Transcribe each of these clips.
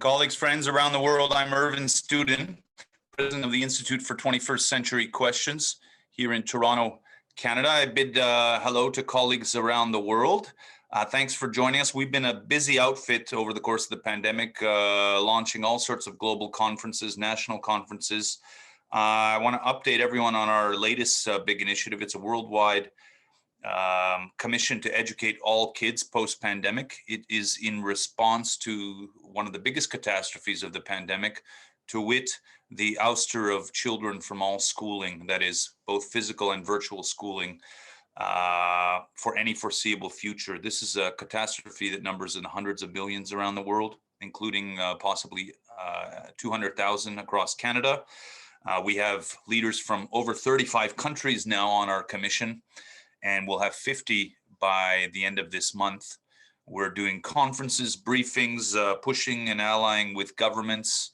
Colleagues, friends around the world, I'm Irvin Studin, President of the Institute for 21st Century Questions here in Toronto, Canada. I bid hello to colleagues around the world. Thanks for joining us. We've been a busy outfit over the course of the pandemic, launching all sorts of global conferences, national conferences. I want to update everyone on our latest big initiative. It's a worldwide commission to educate all kids post-pandemic. It is in response to one of the biggest catastrophes of the pandemic, to wit, the ouster of children from all schooling, that is both physical and virtual schooling, for any foreseeable future. This is a catastrophe that numbers in the hundreds of millions around the world, including possibly 200,000 across Canada. We have leaders from over 35 countries now on our commission, and we'll have 50 by the end of this month. We're doing conferences, briefings, pushing and allying with governments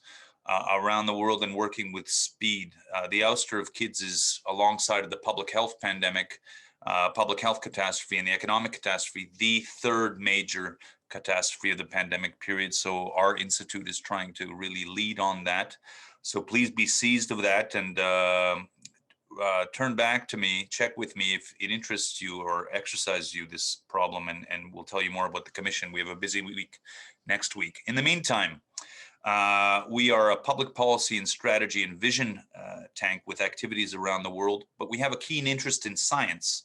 around the world and working with speed. The ouster of kids is, alongside of the public health pandemic, public health catastrophe and the economic catastrophe, the third major catastrophe of the pandemic period. So our institute is trying to really lead on that. So please be seized of that and turn back to me, check with me if it interests you or exercises you, this problem, and we'll tell you more about the commission. We have a busy week next week. In the meantime, we are a public policy and strategy and vision tank with activities around the world, but we have a keen interest in science.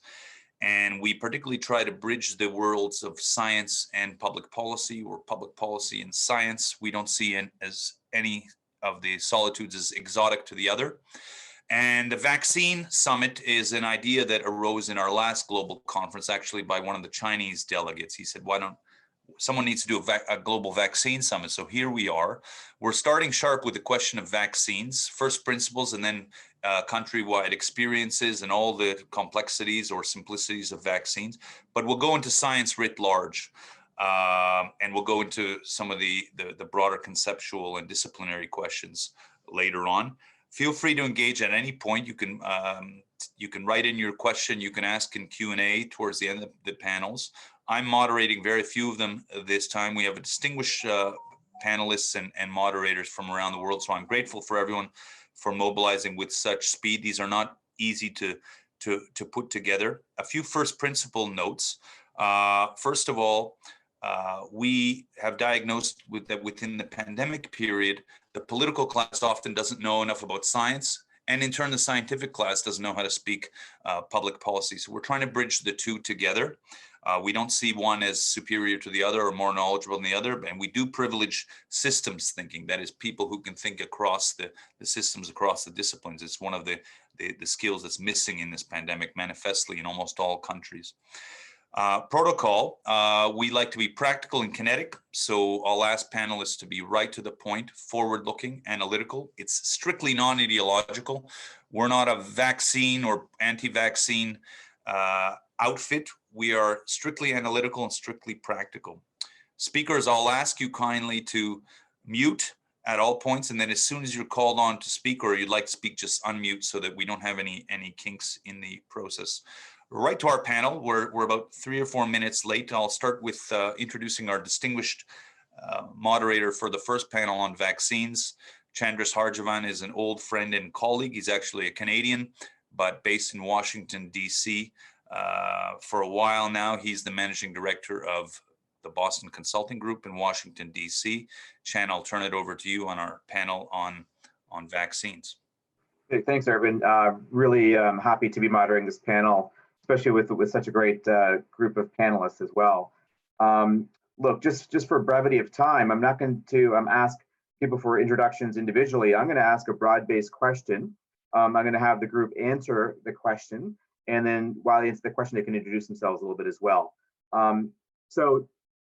And we particularly try to bridge the worlds of science and public policy, or public policy and science. We don't see as any of the solitudes as exotic to the other. And the vaccine summit is an idea that arose in our last global conference, actually by one of the Chinese delegates. He said, someone needs to do a global vaccine summit. So here we are. We're starting sharp with the question of vaccines, first principles, and then countrywide experiences and all the complexities or simplicities of vaccines. But we'll go into science writ large. And we'll go into some of the broader conceptual and disciplinary questions later on. Feel free to engage at any point. You can write in your question. You can ask in Q&A towards the end of the panels. I'm moderating very few of them this time. We have a distinguished panelists and moderators from around the world. So I'm grateful for everyone for mobilizing with such speed. These are not easy to put together. A few first principle notes. First of all, we have diagnosed that within the pandemic period, the political class often doesn't know enough about science, and in turn, the scientific class doesn't know how to speak public policy. So we're trying to bridge the two together. We don't see one as superior to the other or more knowledgeable than the other, and we do privilege systems thinking. That is, people who can think across the systems, across the disciplines. It's one of the skills that's missing in this pandemic, manifestly in almost all countries. Protocol, we like to be practical and kinetic, so I'll ask panelists to be right to the point, forward-looking, analytical. It's strictly non-ideological. We're not a vaccine or anti-vaccine outfit. We are strictly analytical and strictly practical. Speakers, I'll ask you kindly to mute at all points, and then as soon as you're called on to speak or you'd like to speak, just unmute so that we don't have any kinks in the process. Right to our panel. We're about 3 or 4 minutes late. I'll start with introducing our distinguished moderator for the first panel on vaccines. Chandresh Harjivan is an old friend and colleague. He's actually a Canadian, but based in Washington, D.C. For a while now. He's the managing director of the Boston Consulting Group in Washington, D.C. Chan, I'll turn it over to you on our panel on vaccines. Hey, thanks, Irvin. Really happy to be moderating this panel, especially with such a great group of panelists as well. Look, just for brevity of time, I'm not going to ask people for introductions individually. I'm going to ask a broad-based question. I'm going to have the group answer the question, and then while they answer the question, they can introduce themselves a little bit as well. So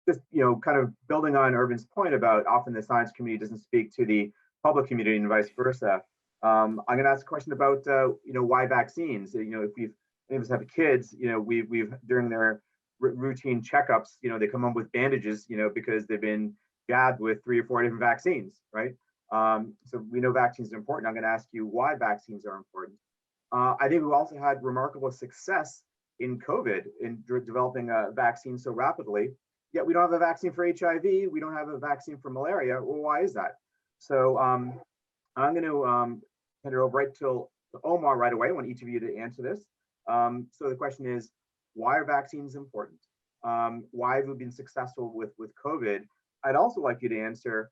just, kind of building on Irvin's point about often the science community doesn't speak to the public community and vice versa. I'm going to ask a question about, why vaccines? If any of us have kids, we've during their routine checkups, they come home with bandages, because they've been jabbed with 3 or 4 different vaccines, right? So we know vaccines are important. I'm going to ask you why vaccines are important. I think we've also had remarkable success in COVID in developing a vaccine so rapidly. yet we don't have a vaccine for HIV, we don't have a vaccine for malaria. Well, why is that? So I'm going to hand it over right to Omar right away. I want each of you to answer this. So the question is, why are vaccines important? Why have we been successful with COVID? I'd also like you to answer,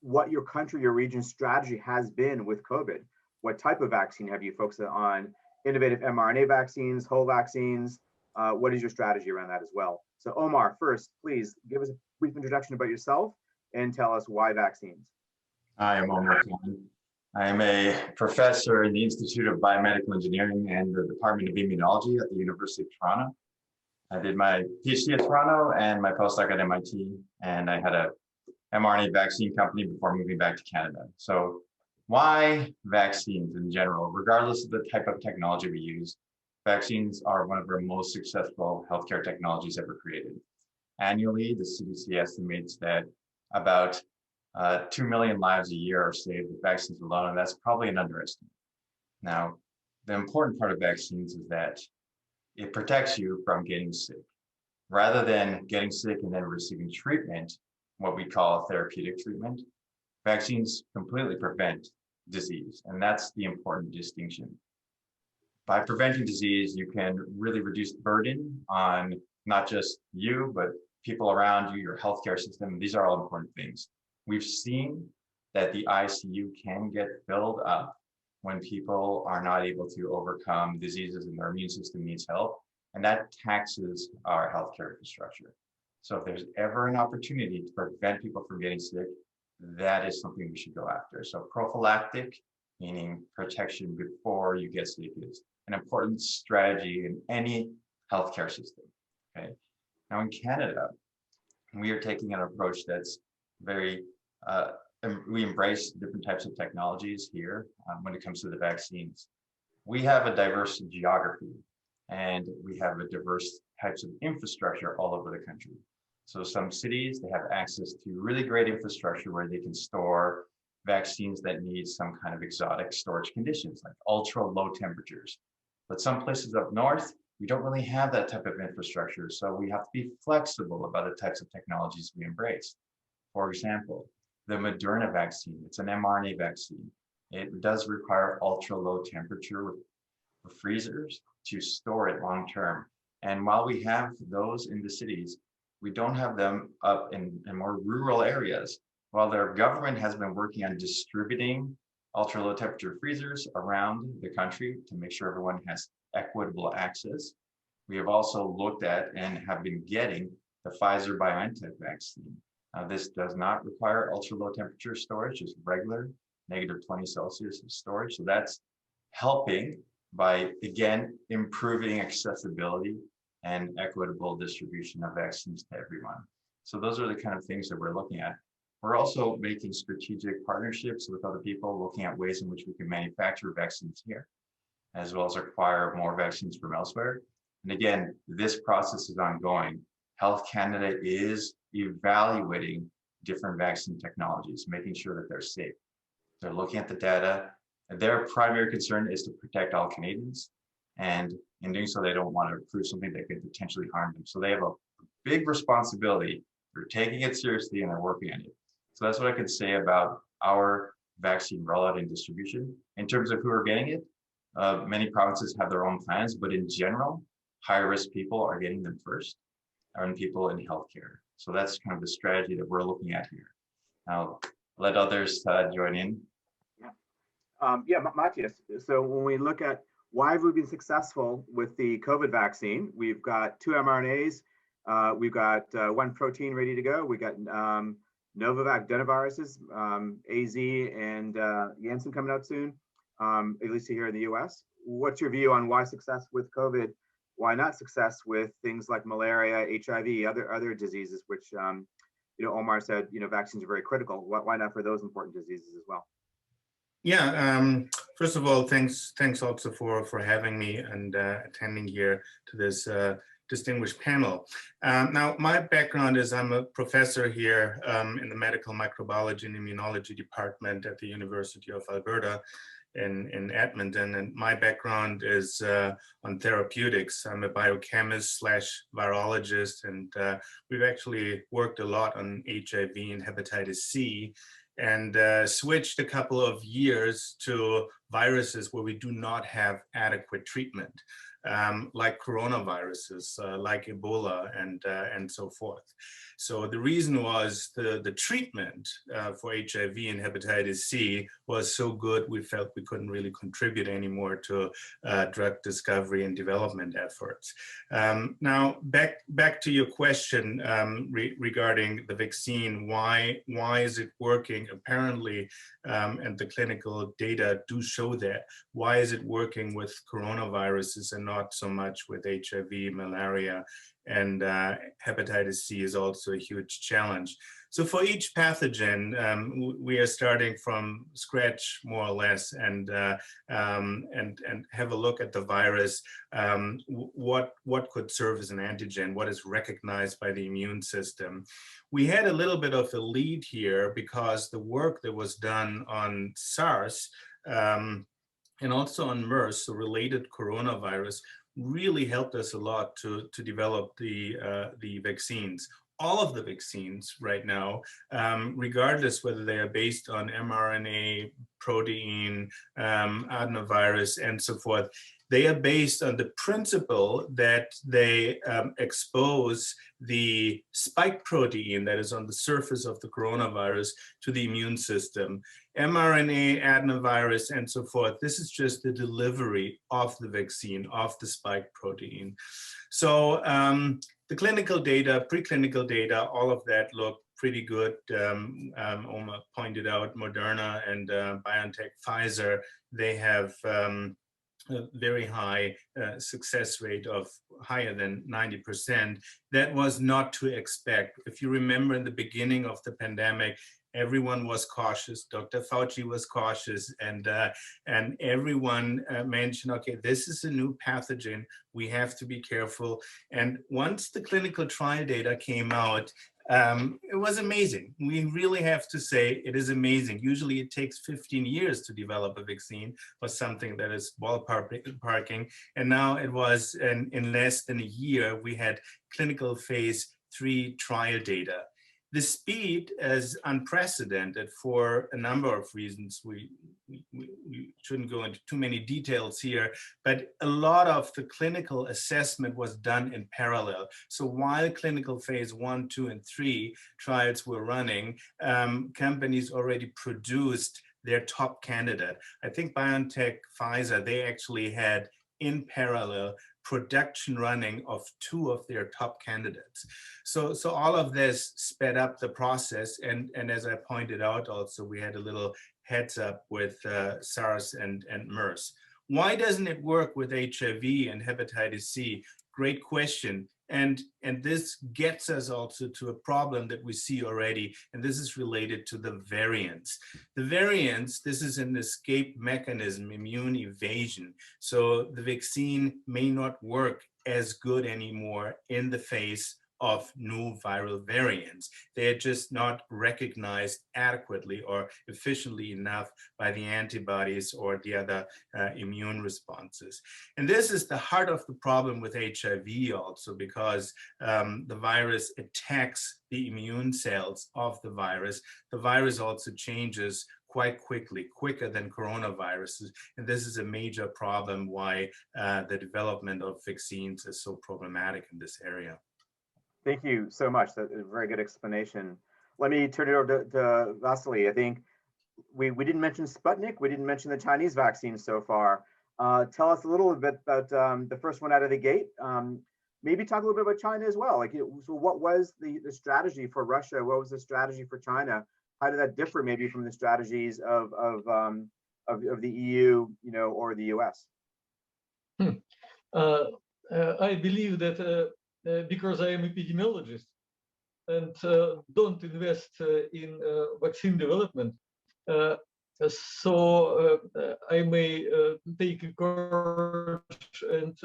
what your country, your region's strategy has been with COVID. What type of vaccine have you focused on? Innovative mRNA vaccines, whole vaccines? What is your strategy around that as well? So Omar, first, please give us a brief introduction about yourself and tell us why vaccines. Hi, I'm Omar. I am a professor in the Institute of Biomedical Engineering and the Department of Immunology at the University of Toronto. I did my PhD at Toronto and my postdoc at MIT, and I had a mRNA vaccine company before moving back to Canada. So why vaccines in general? Regardless of the type of technology we use, vaccines are one of our most successful healthcare technologies ever created. Annually, the CDC estimates that about 2 million lives a year are saved with vaccines alone, and that's probably an underestimate. Now, the important part of vaccines is that it protects you from getting sick. Rather than getting sick and then receiving treatment, what we call therapeutic treatment, vaccines completely prevent disease, and that's the important distinction. By preventing disease, you can really reduce the burden on not just you, but people around you, your healthcare system. These are all important things. We've seen that the ICU can get filled up when people are not able to overcome diseases and their immune system needs help, and that taxes our healthcare infrastructure. So if there's ever an opportunity to prevent people from getting sick, that is something we should go after. So prophylactic, meaning protection before you get sick, is an important strategy in any healthcare system. Okay. Now in Canada, we are taking an approach that's very, we embrace different types of technologies here when it comes to the vaccines. We have a diverse geography and we have a diverse types of infrastructure all over the country. So some cities, they have access to really great infrastructure where they can store vaccines that need some kind of exotic storage conditions, like ultra low temperatures. But some places up north, we don't really have that type of infrastructure. So we have to be flexible about the types of technologies we embrace. For example, the Moderna vaccine, it's an mRNA vaccine. It does require ultra low temperature freezers to store it long term. And while we have those in the cities, we don't have them up in more rural areas. While their government has been working on distributing ultra low temperature freezers around the country to make sure everyone has equitable access, we have also looked at and have been getting the Pfizer-BioNTech vaccine. This does not require ultra low temperature storage, just regular -20 Celsius storage. So that's helping by, again, improving accessibility and equitable distribution of vaccines to everyone. So those are the kind of things that we're looking at. We're also making strategic partnerships with other people, looking at ways in which we can manufacture vaccines here, as well as acquire more vaccines from elsewhere. And again, this process is ongoing. Health Canada is evaluating different vaccine technologies, making sure that they're safe. They're looking at the data. Their primary concern is to protect all Canadians. And in doing so, they don't want to approve something that could potentially harm them. So they have a big responsibility. They're taking it seriously and they're working on it. So that's what I could say about our vaccine rollout and distribution. In terms of who are getting it, many provinces have their own plans, but in general, higher risk people are getting them first, and people in healthcare. So that's kind of the strategy that we're looking at here. Now, let others join in. Matthias. So when we look at why have we been successful with the COVID vaccine, we've got 2 mRNAs, we've got 1 protein ready to go. We got Novavax adenoviruses, AZ and Janssen coming out soon, at least here in the US. What's your view on why success with COVID? Why not success with things like malaria, HIV, other diseases, which Omar said, vaccines are very critical. Why not for those important diseases as well? Yeah, first of all, thanks also for having me and attending here to this distinguished panel. Now, my background is I'm a professor here in the Medical Microbiology and Immunology department at the University of Alberta in Edmonton, and my background is on therapeutics. I'm a biochemist / virologist, and we've actually worked a lot on HIV and hepatitis C, and switched a couple of years to viruses where we do not have adequate treatment, like coronaviruses, like Ebola, and so forth. So the reason was the treatment for HIV and hepatitis C was so good, we felt we couldn't really contribute anymore to drug discovery and development efforts. Now, back to your question regarding the vaccine, why is it working? Apparently, and the clinical data do show that. Why is it working with coronaviruses and not so much with HIV, malaria, and hepatitis C is also a huge challenge. So for each pathogen, we are starting from scratch more or less, and have a look at the virus. What could serve as an antigen? What is recognized by the immune system? We had a little bit of a lead here because the work that was done on SARS and also on MERS, so related coronavirus, really helped us a lot to develop the vaccines. All of the vaccines right now, regardless whether they are based on mRNA, protein, adenovirus, and so forth, they are based on the principle that they expose the spike protein that is on the surface of the coronavirus to the immune system. mRNA, adenovirus, and so forth, this is just the delivery of the vaccine, of the spike protein. So the clinical data, preclinical data, all of that look pretty good. Omar pointed out Moderna and BioNTech, Pfizer, they have a very high success rate of higher than 90%. That was not to expect. If you remember in the beginning of the pandemic, everyone was cautious. Dr. Fauci was cautious, and everyone mentioned, okay, this is a new pathogen. We have to be careful. And once the clinical trial data came out, it was amazing. We really have to say it is amazing. Usually it takes 15 years to develop a vaccine for something that is ballparking. And now it was in less than a year, we had clinical phase 3 trial data. The speed is unprecedented for a number of reasons. We shouldn't go into too many details here, but a lot of the clinical assessment was done in parallel. So while clinical phase 1, 2, and 3 trials were running, companies already produced their top candidate. I think BioNTech, Pfizer, they actually had in parallel production running of 2 of their top candidates. So all of this sped up the process. And as I pointed out also, we had a little heads up with SARS and MERS. Why doesn't it work with HIV and hepatitis C? Great question. And this gets us also to a problem that we see already, and this is related to the variants. The variants, this is an escape mechanism, immune evasion. So the vaccine may not work as good anymore in the face of new viral variants. They are just not recognized adequately or efficiently enough by the antibodies or the other immune responses. And this is the heart of the problem with HIV also, because the virus attacks the immune cells of the virus. The virus also changes quite quickly, quicker than coronaviruses. And this is a major problem why the development of vaccines is so problematic in this area. Thank you so much. That's a very good explanation. Let me turn it over to Vasily. I think we didn't mention Sputnik. We didn't mention the Chinese vaccine so far. Tell us a little bit about the first one out of the gate. Maybe talk a little bit about China as well. Like, so what was the strategy for Russia? What was the strategy for China? How did that differ maybe from the strategies of the EU, or the US? I believe that because I am epidemiologist and don't invest in vaccine development, so I may take courage and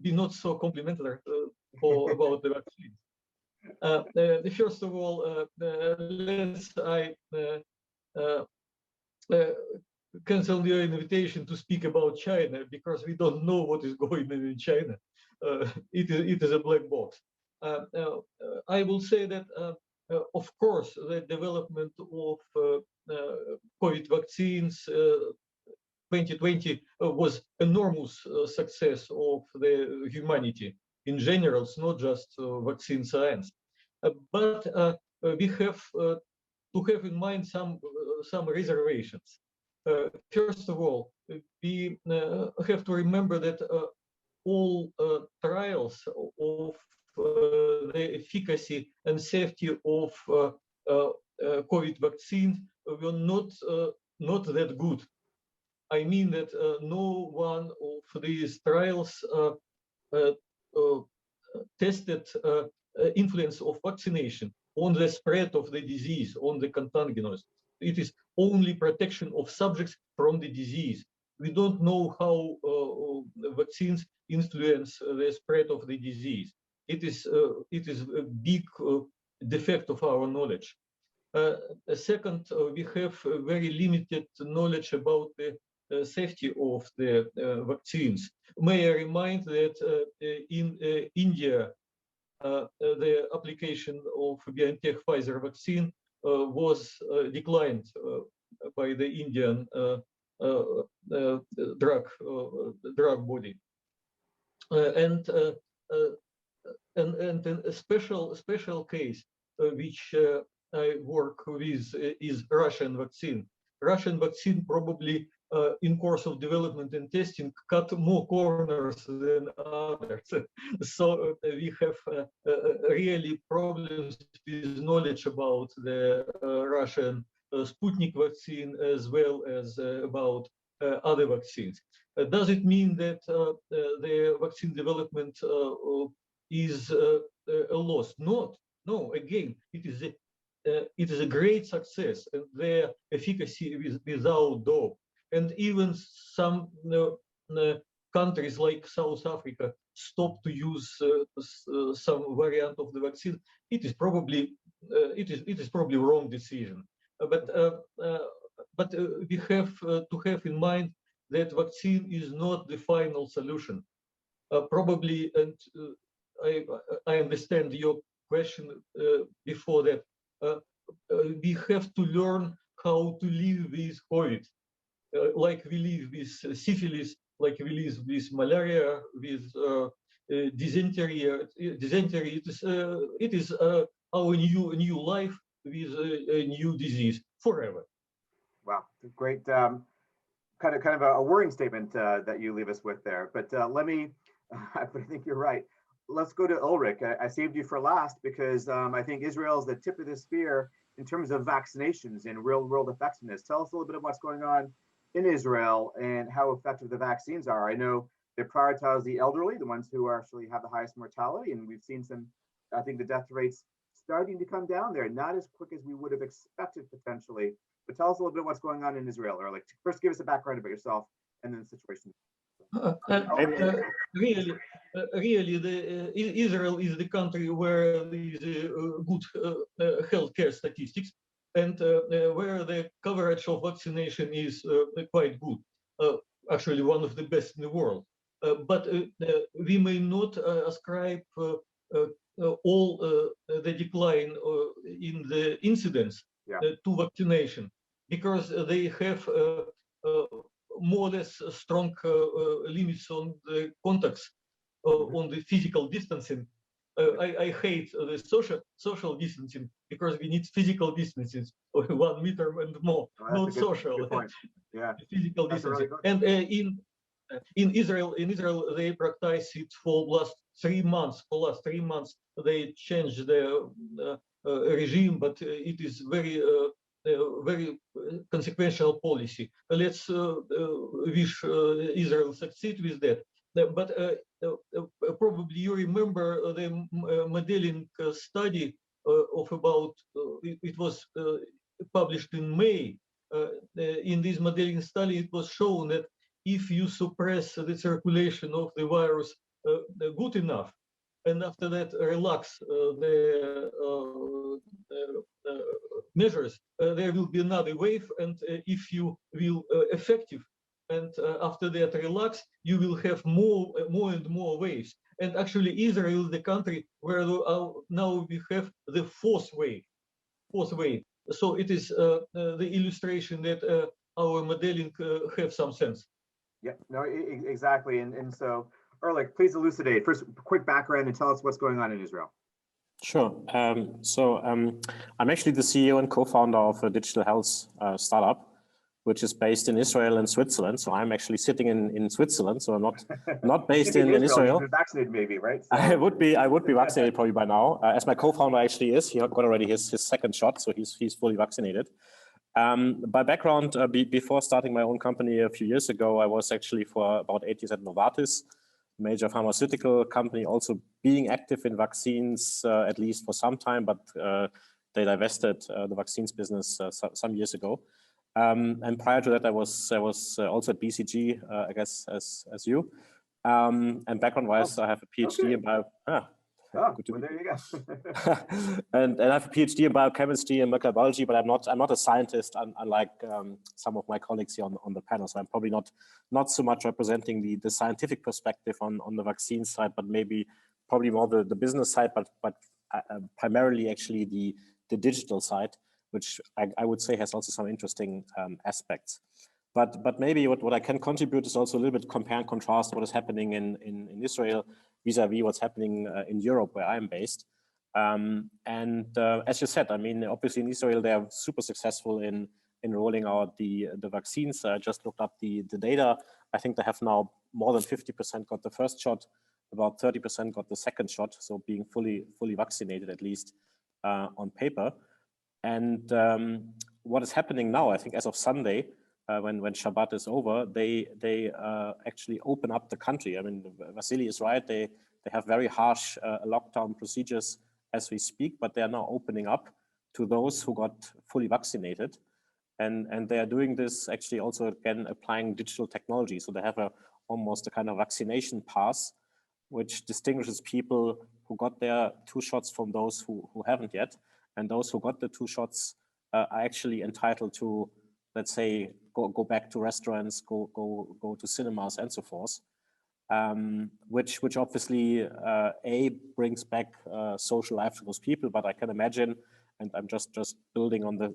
be not so complimentary about the vaccine. First of all, cancel your invitation to speak about China, because we don't know what is going on in China. It is a black box. I will say that, of course, the development of COVID vaccines 2020 was enormous success of the humanity in general. It's not just vaccine science, but we have to have in mind some reservations. First of all, we have to remember that all trials of the efficacy and safety of COVID vaccine were not that good. I mean that no one of these trials tested influence of vaccination on the spread of the disease, on the contagious. It is only protection of subjects from the disease. We don't know how vaccines influence the spread of the disease. It is a big defect of our knowledge. Second, we have very limited knowledge about the safety of the vaccines. May I remind that in India, the application of BioNTech Pfizer vaccine was declined by the Indian drug body, and a special case which I work with is Russian vaccine. Russian vaccine probably in course of development and testing cut more corners than others. So we have really problems with knowledge about the Russian Sputnik vaccine as well as about other vaccines. Does it mean that the vaccine development is a loss? Not. No, again, it is a great success, and their efficacy is without doubt. And even some countries like South Africa stopped to use some variant of the vaccine. It is probably wrong decision. But we have to have in mind that vaccine is not the final solution. Probably, and I understand your question before that. We have to learn how to live with COVID, like we live with syphilis, like we live with malaria, with dysentery. It is our new life with a new disease forever. Wow, great. Kind of a worrying statement that you leave us with there. But let me. I think you're right. Let's go to Ulrich. I saved you for last because I think Israel is the tip of the spear in terms of vaccinations and real-world effectiveness. Tell us a little bit of what's going on in Israel and how effective the vaccines are. I know they prioritize the elderly, the ones who actually have the highest mortality, and we've seen some, I think the death rates starting to come down there, not as quick as we would have expected potentially. But tell us a little bit what's going on in Israel, or like first give us a background about yourself and then the situation. Really, Israel is the country where there is good healthcare statistics, and where the coverage of vaccination is quite good. Actually, one of the best in the world. But we may not ascribe all the decline in the incidence to vaccination, because they have more or less strong limits on the contacts, on the physical distancing. I hate the social distancing, because we need physical distancing of 1 meter and more, not social. Good point. Yeah, physical distancing. And in Israel, they practice it for last 3 months. For last 3 months, they changed the regime, but it is very consequential policy. Let's wish Israel succeed with that. But probably you remember the modeling study of about, it was published in May. In this modeling study, it was shown that if you suppress the circulation of the virus good enough, and after that relax the measures, there will be another wave, and if you will effective, and after that relax, you will have more and more waves. And actually, Israel is the country where now we have the fourth wave. So it is the illustration that our modeling have some sense. Yeah, no, exactly. And so, Ulrich, please elucidate. First, quick background and tell us what's going on in Israel. Sure. I'm actually the CEO and co-founder of a digital health startup, which is based in Israel and Switzerland. So I'm actually sitting in Switzerland. So I'm not based in Israel. You've been vaccinated, maybe, right? So. I would be vaccinated probably by now. As my co-founder actually is, he got already his second shot, so he's fully vaccinated. By background, before starting my own company a few years ago, I was actually for about 8 years at Novartis, major pharmaceutical company, also being active in vaccines, at least for some time, but they divested the vaccines business some years ago. And prior to that, I was also at BCG, I guess, as you. And background-wise, I have a PhD in bio. Well, there you go. and I have a PhD in biochemistry and microbiology, but I'm not a scientist, unlike some of my colleagues here on the panel. So I'm probably not so much representing the scientific perspective on the vaccine side, but probably more the business side, but primarily actually the digital side, which I would say has also some interesting aspects. But maybe what I can contribute is also a little bit compare and contrast what is happening in Israel vis-a-vis what's happening in Europe, where I'm based. As you said, I mean, obviously in Israel, they are super successful in rolling out the vaccines. I just looked up the data. I think they have now more than 50% got the first shot, about 30% got the second shot, so being fully vaccinated, at least on paper. And what is happening now, I think as of Sunday, when Shabbat is over, they actually open up the country. I mean, Vasily is right. They have very harsh lockdown procedures as we speak, but they are now opening up to those who got fully vaccinated. And they are doing this actually also, again, applying digital technology. So they have almost a kind of vaccination pass, which distinguishes people who got their 2 shots from those who haven't yet. And those who got the 2 shots are actually entitled to, let's say, go back to restaurants, go to cinemas and so forth, which obviously brings back social life to those people. But I can imagine, and I'm just building on the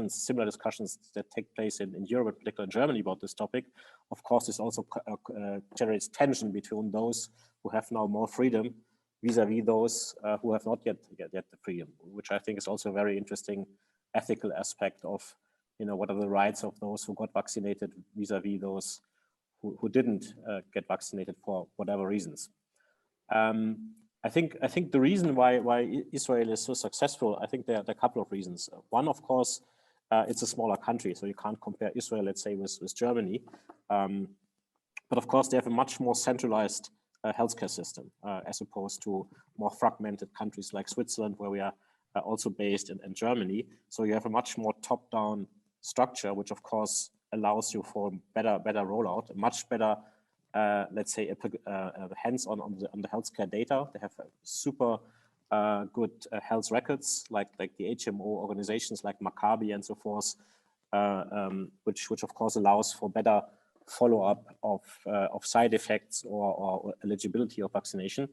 similar discussions that take place in Europe, in particular in Germany, about this topic. Of course, this also generates tension between those who have now more freedom vis-a-vis those who have not yet the freedom, which I think is also a very interesting ethical aspect of, what are the rights of those who got vaccinated vis-a-vis those who didn't get vaccinated for whatever reasons. I think the reason why Israel is so successful, I think there are a couple of reasons. One, of course, it's a smaller country, so you can't compare Israel, let's say, with Germany. But of course, they have a much more centralized healthcare system as opposed to more fragmented countries like Switzerland, where we are also based, in Germany. So you have a much more top-down structure, which of course allows you for better rollout, much better, let's say, hands-on on the healthcare data. They have super good health records, like the HMO organizations like Maccabi and so forth, which of course allows for better follow-up of side effects or eligibility of vaccination.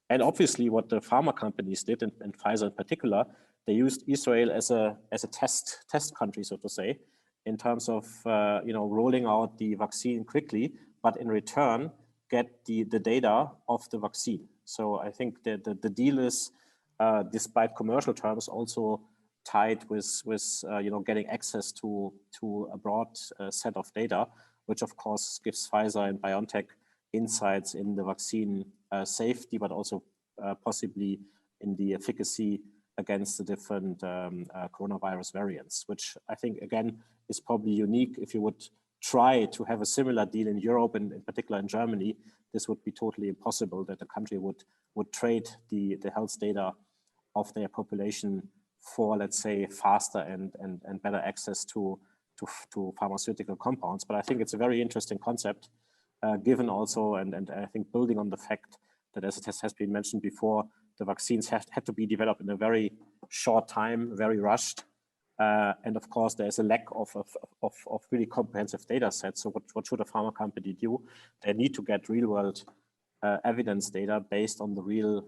And obviously, what the pharma companies did, and Pfizer in particular, they used Israel as a test country, so to say, in terms of rolling out the vaccine quickly, but in return get the data of the vaccine. So I think that the deal is, despite commercial terms, also tied with getting access to a broad set of data, which of course gives Pfizer and BioNTech insights in the vaccine safety, but also possibly in the efficacy against the different coronavirus variants, which I think, again, is probably unique. If you would try to have a similar deal in Europe, and in particular in Germany, this would be totally impossible, that the country would trade the health data of their population for, let's say, faster and better access to pharmaceutical compounds. But I think it's a very interesting concept, given also, and I think building on the fact that, as it has been mentioned before, the vaccines had to be developed in a very short time, very rushed. And of course, there's a lack of really comprehensive data sets. So what should a pharma company do? They need to get real world evidence data based on the real,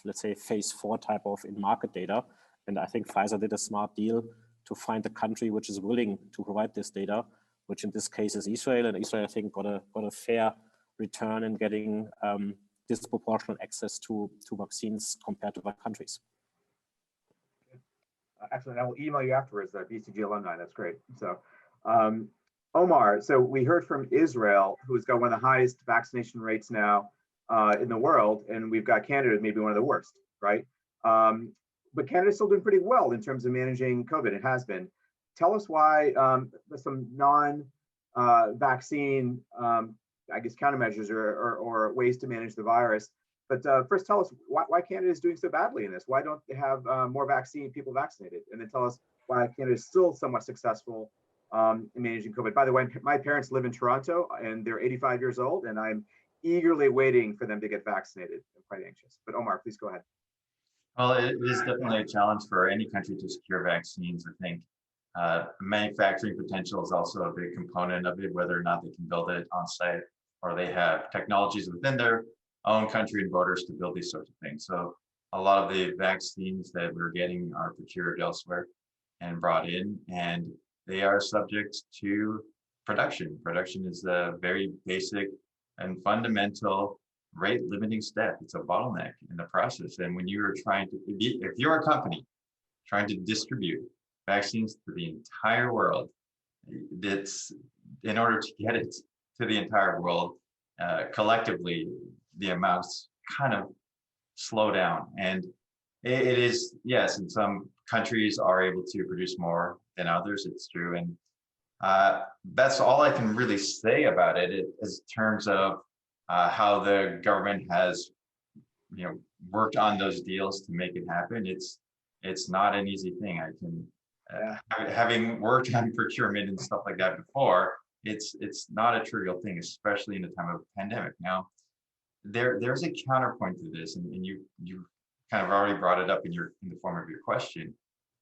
let's say, phase 4 type of in-market data. And I think Pfizer did a smart deal to find a country which is willing to provide this data, which in this case is Israel. And Israel, I think, got a fair return in getting disproportionate access to vaccines compared to other countries. Excellent. I will email you afterwards, BCG alumni. That's great. So, Omar, so we heard from Israel, who's got one of the highest vaccination rates now in the world, and we've got Canada, maybe one of the worst, right? But Canada's still doing pretty well in terms of managing COVID. It has been. Tell us why some non-vaccine, I guess, countermeasures or ways to manage the virus. But first, tell us why Canada is doing so badly in this. Why don't they have more people vaccinated? And then tell us why Canada is still somewhat successful in managing COVID. By the way, my parents live in Toronto, and they're 85 years old, and I'm eagerly waiting for them to get vaccinated. I'm quite anxious. But Omar, please go ahead. Well, it is definitely a challenge for any country to secure vaccines. I think manufacturing potential is also a big component of it, whether or not they can build it on site or they have technologies within their own country and borders to build these sorts of things. So a lot of the vaccines that we're getting are procured elsewhere and brought in, and they are subject to production. Production is a very basic and fundamental rate limiting step. It's a bottleneck in the process. And when you're trying to, if you're a company trying to distribute vaccines to the entire world, that's in order to get it to the entire world collectively, the amounts kind of slow down. And it is, yes, and some countries are able to produce more than others, it's true. And that's all I can really say about it in terms of how the government has, worked on those deals to make it happen. It's not an easy thing. I can, having worked on procurement and stuff like that before, it's not a trivial thing, especially in the time of a pandemic. Now, there's a counterpoint to this, and you kind of already brought it up in the form of your question.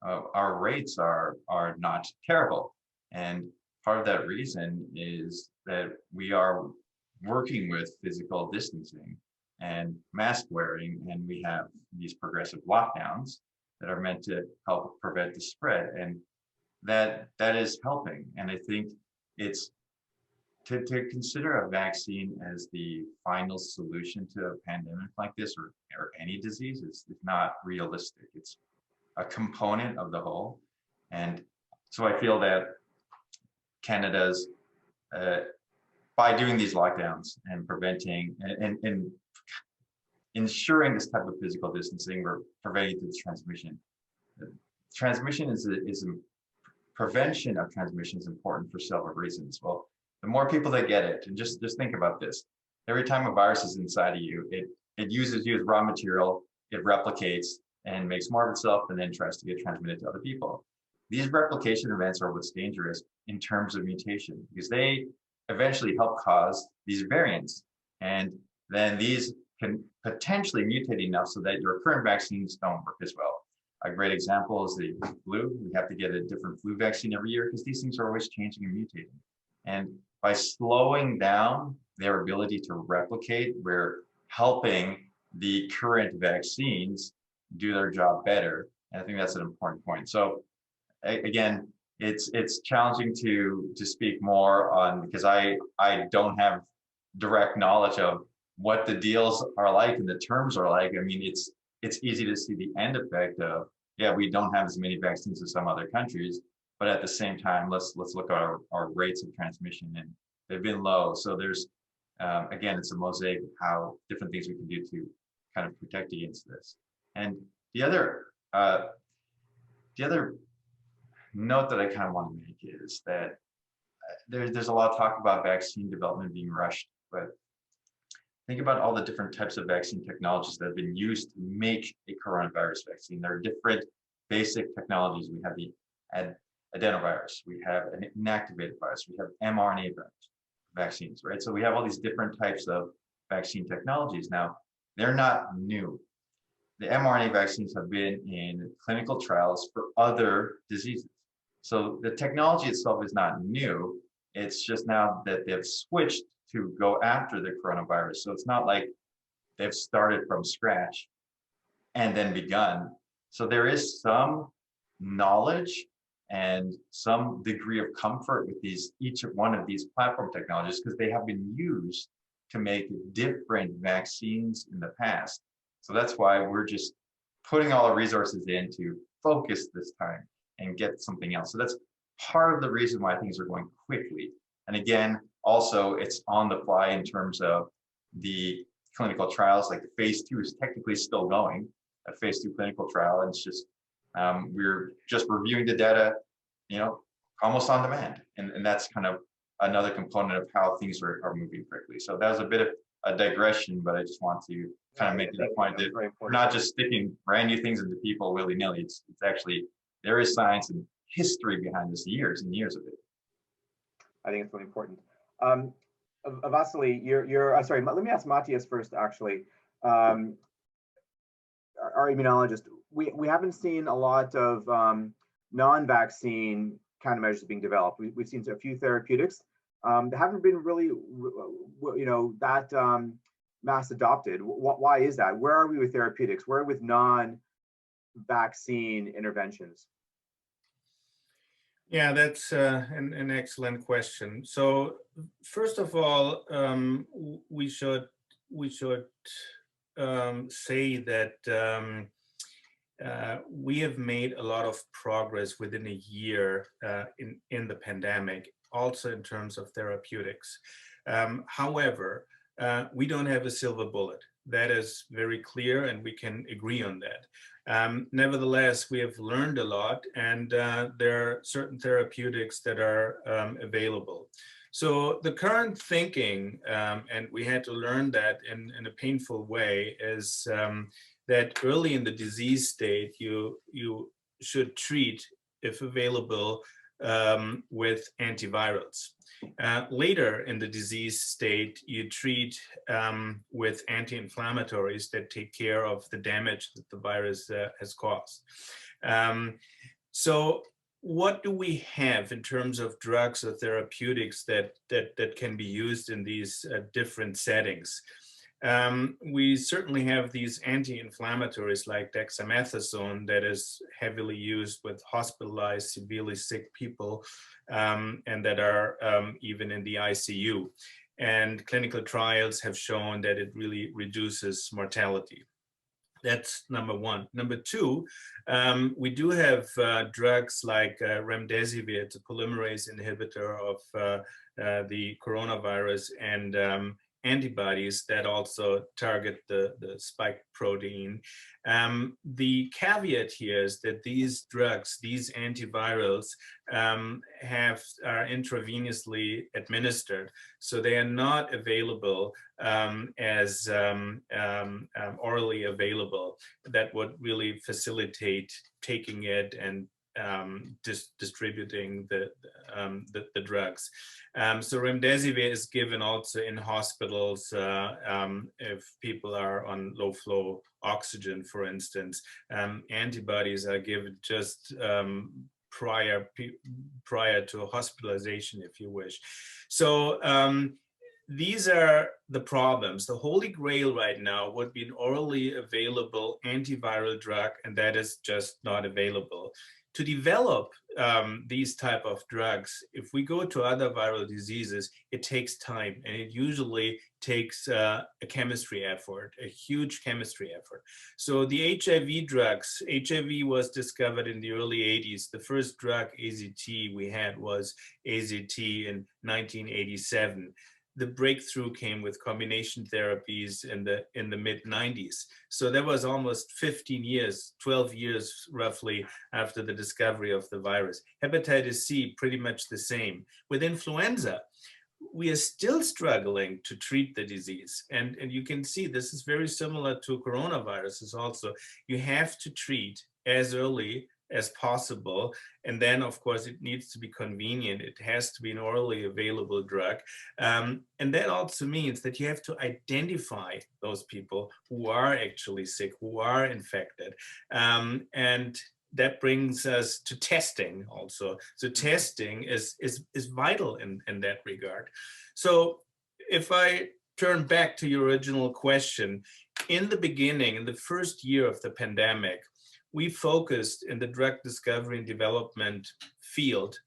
Our rates are not terrible, and part of that reason is that we are working with physical distancing and mask wearing, and we have these progressive lockdowns that are meant to help prevent the spread, and that is helping. And I think it's to consider a vaccine as the final solution to a pandemic like this or any disease is not realistic. It's a component of the whole. And so I feel that Canada's, by doing these lockdowns and preventing and ensuring this type of physical distancing, we're preventing this transmission. Transmission is prevention of transmission is important for several reasons. Well, the more people that get it, and just think about this, every time a virus is inside of you, it uses you as raw material, it replicates and makes more of itself, and then tries to get transmitted to other people. These replication events are what's dangerous in terms of mutation, because they eventually help cause these variants. And then these can potentially mutate enough so that your current vaccines don't work as well. A great example is the flu. We have to get a different flu vaccine every year because these things are always changing and mutating. And by slowing down their ability to replicate, we're helping the current vaccines do their job better. And I think that's an important point. So again, it's challenging to speak more on, because I don't have direct knowledge of what the deals are like and the terms are like. I mean, it's easy to see the end effect of, yeah, we don't have as many vaccines as some other countries, but at the same time, let's look at our rates of transmission, and they've been low. So there's, again, it's a mosaic of how different things we can do to kind of protect against this. And the other note that I kind of want to make is that there's a lot of talk about vaccine development being rushed, but think about all the different types of vaccine technologies that have been used to make a coronavirus vaccine. There are different basic technologies. We have the adenovirus, we have an inactivated virus, we have mRNA vaccines, right? So we have all these different types of vaccine technologies. Now, they're not new. The mRNA vaccines have been in clinical trials for other diseases. So the technology itself is not new. It's just now that they've switched to go after the coronavirus. So it's not like they've started from scratch and then begun. So there is some knowledge and some degree of comfort with each one of these platform technologies, because they have been used to make different vaccines in the past. So that's why we're just putting all the resources in to focus this time and get something else. So that's part of the reason why things are going quickly. And again, also it's on the fly in terms of the clinical trials. Like the phase 2 is technically still going, a phase 2 clinical trial. And it's just, we're just reviewing the data, almost on demand. And that's kind of another component of how things are moving quickly. So that was a bit of a digression, but I just want to kind of make that point that we're not just sticking brand new things into people willy-nilly. It's actually, there is science and history behind this, years and years of it. I think it's really important. Vasily, you're sorry, let me ask Matthias first, actually. Our immunologist, we haven't seen a lot of non-vaccine countermeasures being developed. We've seen a few therapeutics that haven't been really, that mass adopted. Why is that? Where are we with therapeutics? Where are we with non-vaccine interventions? Yeah, that's an excellent question. So first of all, we should say that we have made a lot of progress within a year in the pandemic, also in terms of therapeutics. However, we don't have a silver bullet. That is very clear, and we can agree on that. Nevertheless, we have learned a lot, and there are certain therapeutics that are available. So the current thinking, and we had to learn that in a painful way, is that early in the disease state, you should treat, if available, with antivirals. Later in the disease state, you treat with anti-inflammatories that take care of the damage that the virus has caused. So what do we have in terms of drugs or therapeutics that can be used in these different settings? We certainly have these anti-inflammatories like dexamethasone that is heavily used with hospitalized, severely sick people, and that are even in the ICU. And clinical trials have shown that it really reduces mortality. That's number one. Number two, we do have drugs like remdesivir, it's a polymerase inhibitor of the coronavirus, and antibodies that also target the spike protein. The caveat here is that these drugs, these antivirals, are intravenously administered, so they are not available as orally available. That would really facilitate taking it and distributing the drugs. So remdesivir is given also in hospitals if people are on low flow oxygen, for instance. Antibodies are given just prior to hospitalization, if you wish. So these are the problems. The holy grail right now would be an orally available antiviral drug, and that is just not available. To develop these type of drugs, if we go to other viral diseases, it takes time, and it usually takes a chemistry effort, a huge chemistry effort. So the HIV drugs, HIV was discovered in the early 80s. The first drug, AZT, we had was AZT in 1987. The breakthrough came with combination therapies in the mid-90s. So that was almost 15 years, 12 years roughly after the discovery of the virus. Hepatitis C, pretty much the same. With influenza, we are still struggling to treat the disease. And you can see this is very similar to coronaviruses also. You have to treat as early as possible. And then, of course, it needs to be convenient. It has to be an orally available drug. And that also means that you have to identify those people who are actually sick, who are infected. And that brings us to testing also. So testing is vital in that regard. So if I turn back to your original question, in the beginning, in the first year of the pandemic, we focused in the drug discovery and development field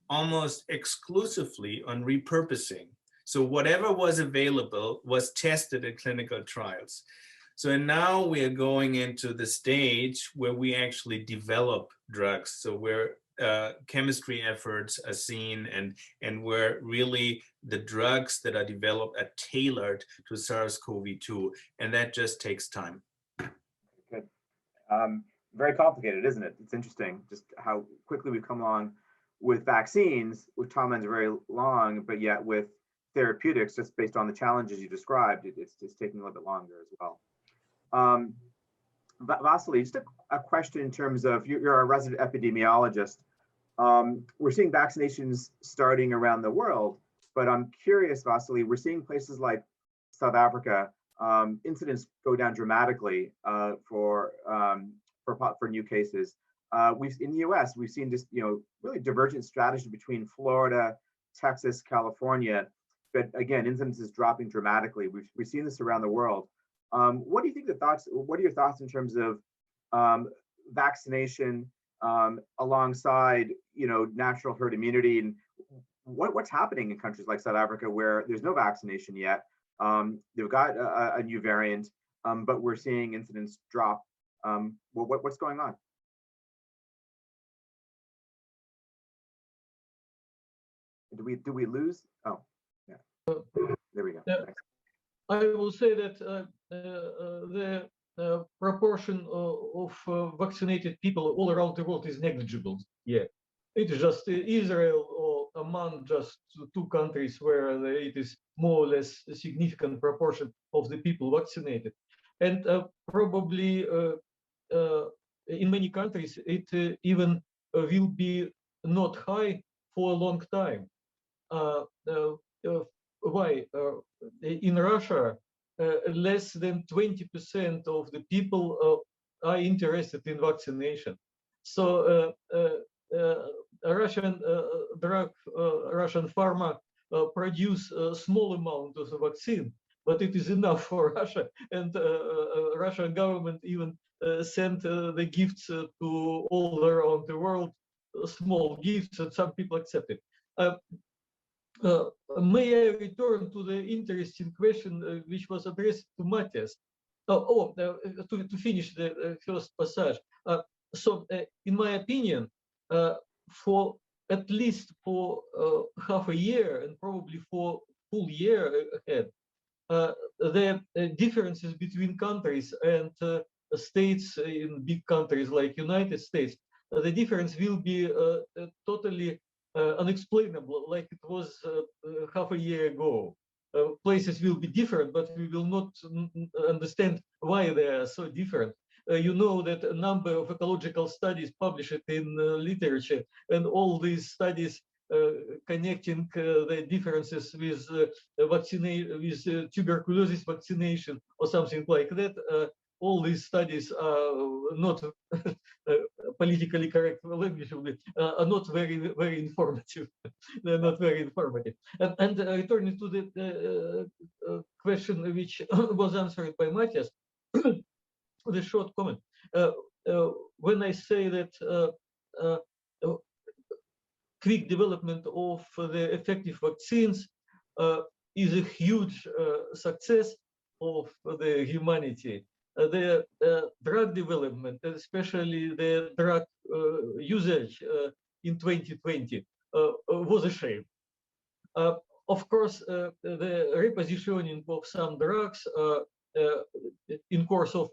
almost exclusively on repurposing. So whatever was available was tested in clinical trials. So now we are going into the stage where we actually develop drugs. So where chemistry efforts are seen and where really the drugs that are developed are tailored to SARS-CoV-2. And that just takes time. Good. Very complicated, isn't it? It's interesting just how quickly we've come along with vaccines, with timelines very long, but yet with therapeutics, just based on the challenges you described, it's taking a little bit longer as well. Vasily, just a question in terms of, you're a resident epidemiologist. We're seeing vaccinations starting around the world, but I'm curious, Vasily, we're seeing places like South Africa, incidents go down dramatically for new cases. In the US, we've seen just really divergent strategy between Florida, Texas, California, but again, incidences dropping dramatically. We've seen this around the world. What do you think what are your thoughts in terms of vaccination alongside natural herd immunity, and what's happening in countries like South Africa where there's no vaccination yet? They've got a new variant, but we're seeing incidents drop. What's going on? Do we lose? Oh, yeah. There we go. Yeah. I will say that the proportion of vaccinated people all around the world is negligible. Yeah, it is just Israel or among just two countries where it is more or less a significant proportion of the people vaccinated, and probably in many countries it even will be not high for a long time. Why? In Russia, less than 20% of the people are interested in vaccination. So Russian Russian pharma produce a small amount of the vaccine, but it is enough for Russia. And Russian government even sent the gifts to all around the world, small gifts, and some people accept it. May I return to the interesting question which was addressed to Matthias? To finish the first passage. So, in my opinion, for at least for half a year and probably for full year ahead, the differences between countries and states in big countries like United States, the difference will be totally unexplainable, like it was half a year ago. Places will be different, but we will not understand why they are so different. You know that a number of ecological studies published in literature, and all these studies connecting the differences with with tuberculosis vaccination or something like that. All these studies are not politically correct language, are not very informative. They're not very informative. And returning to the question which was answered by Matthias, the short comment. When I say that quick development of the effective vaccines is a huge success of the humanity. The drug development, especially the drug usage in 2020, was a shame. Of course, the repositioning of some drugs in course of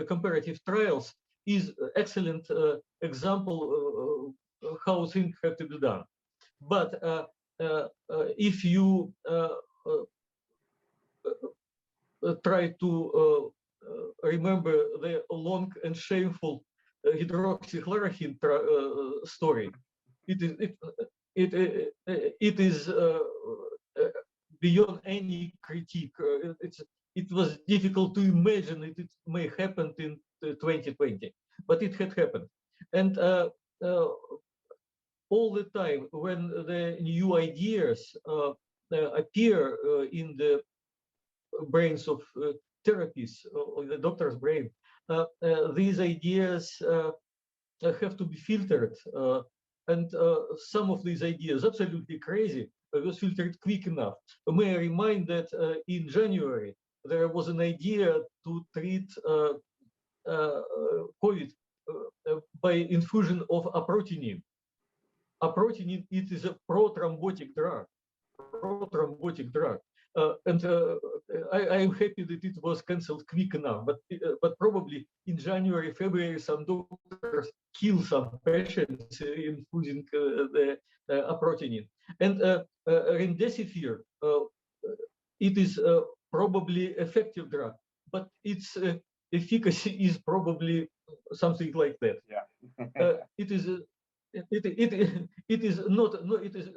comparative trials is excellent example how things have to be done. But if you try to remember the long and shameful hydroxychloroquine story. It is beyond any critique. It was difficult to imagine it may happen in 2020, but it had happened. And all the time when the new ideas appear in the brains of therapists or the doctor's brain, these ideas have to be filtered. And some of these ideas, absolutely crazy, was filtered quick enough. May I remind that in January, there was an idea to treat COVID by infusion of aprocitentan. Aprocitentan, it is a pro-thrombotic drug. I am happy that it was cancelled quick enough, but probably in January, February, some doctors kill some patients infusing the aprocitentan. And remdesivir, it is probably effective drug, but its efficacy is probably something like that. Yeah. It is not. No, it is.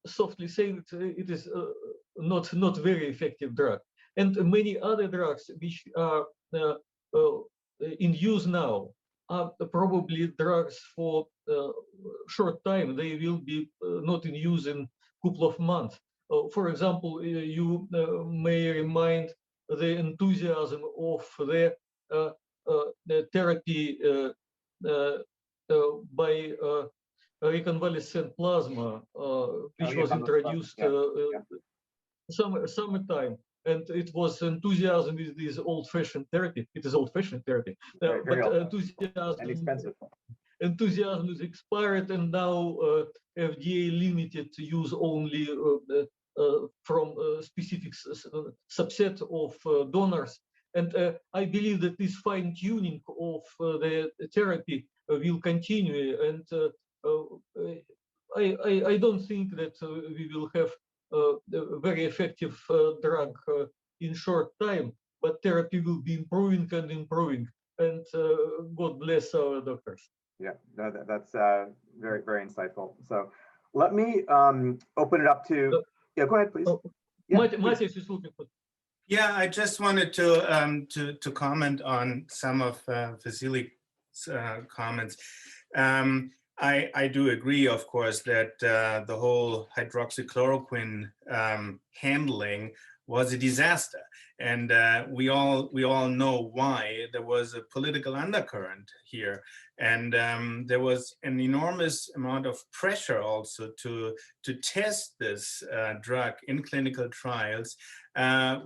Softly saying, it is not very effective drug, and many other drugs which are in use now are probably drugs for short time. They will be not in use in a couple of months. For example, you may remind the enthusiasm of the therapy by reconvalescent plasma, which was introduced summertime, and it was enthusiasm with this old-fashioned therapy. It is old-fashioned therapy, but enthusiasm and expensive. Enthusiasm is expired, and now FDA limited to use only from a specific subset of donors. And I believe that this fine-tuning of the therapy will continue, and I don't think that we will have a very effective drug in short time, but therapy will be improving and improving, and God bless our doctors. Yeah, no, that's very, very insightful. So let me open it up to, yeah, go ahead, please. Yeah, Matthias is looking for. Yeah, I just wanted to comment on some of Vasily's comments. I do agree, of course, that the whole hydroxychloroquine handling was a disaster, and we all know why. There was a political undercurrent here, and there was an enormous amount of pressure also to test this drug in clinical trials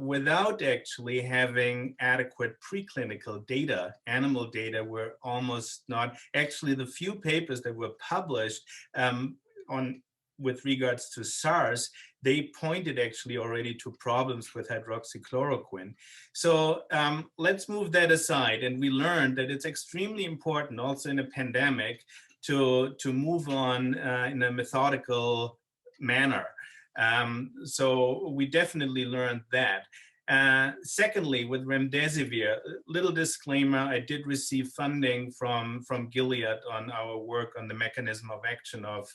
without actually having adequate preclinical data. Animal data were almost not. Actually, the few papers that were published with regards to SARS, they pointed actually already to problems with hydroxychloroquine. So let's move that aside. And we learned that it's extremely important also in a pandemic to move on in a methodical manner. So we definitely learned that. Secondly, with remdesivir, little disclaimer, I did receive funding from Gilead on our work on the mechanism of action of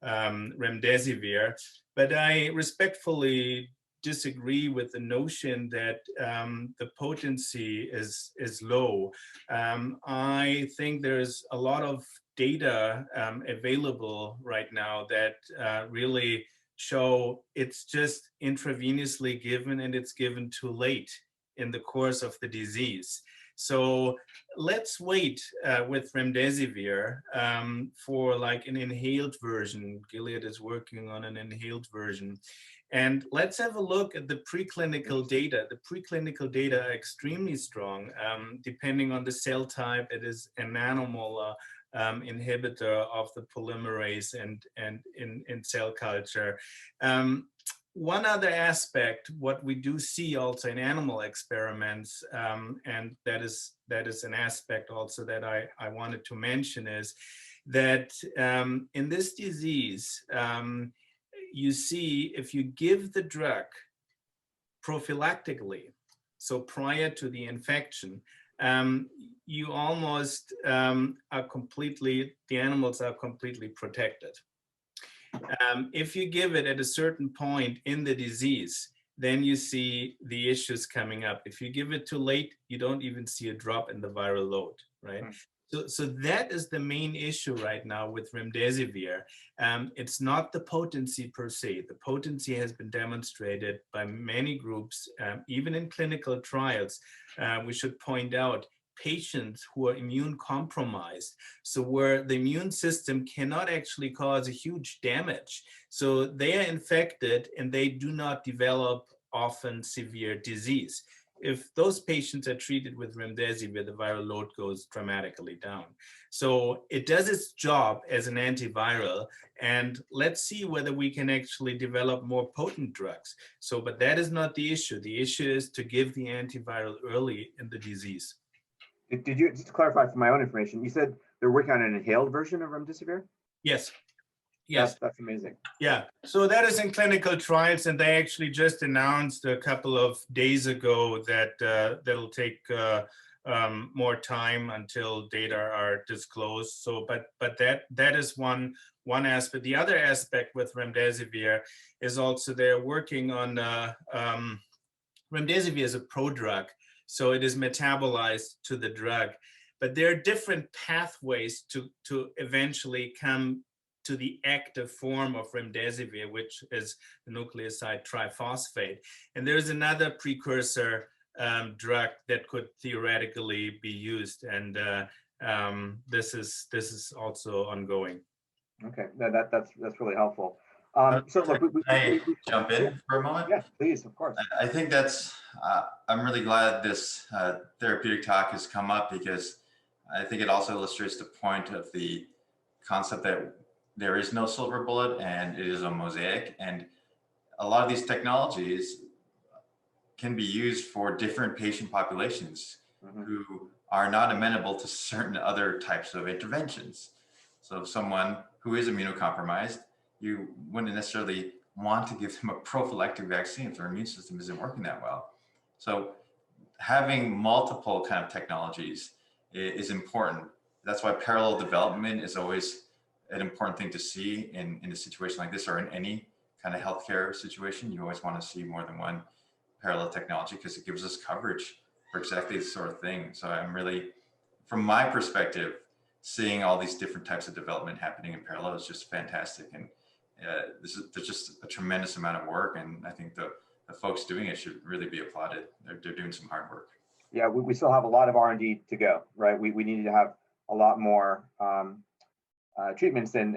remdesivir, but I respectfully disagree with the notion that the potency is low. I think there's a lot of data available right now that really show it's just intravenously given, and it's given too late in the course of the disease. So let's wait with remdesivir for like an inhaled version. Gilead is working on an inhaled version. And let's have a look at the preclinical data. The preclinical data are extremely strong, depending on the cell type. It is a nanomolar inhibitor of the polymerase and in cell culture. One other aspect, what we do see also in animal experiments, and that is an aspect also that I wanted to mention, is that in this disease, you see if you give the drug prophylactically, so prior to the infection, you almost the animals are completely protected. If you give it at a certain point in the disease, then you see the issues coming up. If you give it too late, you don't even see a drop in the viral load, right? So that is the main issue right now with remdesivir. It's not the potency per se. The potency has been demonstrated by many groups, even in clinical trials. We should point out patients who are immune compromised, so where the immune system cannot actually cause a huge damage. So they are infected and they do not develop often severe disease. If those patients are treated with remdesivir, the viral load goes dramatically down. So it does its job as an antiviral, and let's see whether we can actually develop more potent drugs. So, but that is not the issue. The issue is to give the antiviral early in the disease. Did you, just to clarify for my own information, you said they're working on an inhaled version of remdesivir? Yes. Yes. That's amazing. Yeah. So that is in clinical trials, and they actually just announced a couple of days ago that that'll take more time until data are disclosed. So, but that is one aspect. The other aspect with remdesivir is also they're working on remdesivir is a prodrug. So it is metabolized to the drug, but there are different pathways to eventually come to the active form of remdesivir, which is the nucleoside triphosphate. And there's another precursor drug that could theoretically be used, and this is also ongoing. Okay, that's really helpful. So look, Can I jump in for a moment? Yeah, please, of course. I think that's, I'm really glad this therapeutic talk has come up, because I think it also illustrates the point of the concept that there is no silver bullet and it is a mosaic. And a lot of these technologies can be used for different patient populations who are not amenable to certain other types of interventions. So someone who is immunocompromised, you wouldn't necessarily want to give them a prophylactic vaccine if their immune system isn't working that well. So having multiple kind of technologies is important. That's why parallel development is always an important thing to see in a situation like this, or in any kind of healthcare situation. You always want to see more than one parallel technology, because it gives us coverage for exactly this sort of thing. So I'm really, from my perspective, seeing all these different types of development happening in parallel is just fantastic. And there's just a tremendous amount of work, and I think the folks doing it should really be applauded. They're doing some hard work. Yeah, we still have a lot of R&D to go, right? We need to have a lot more treatments and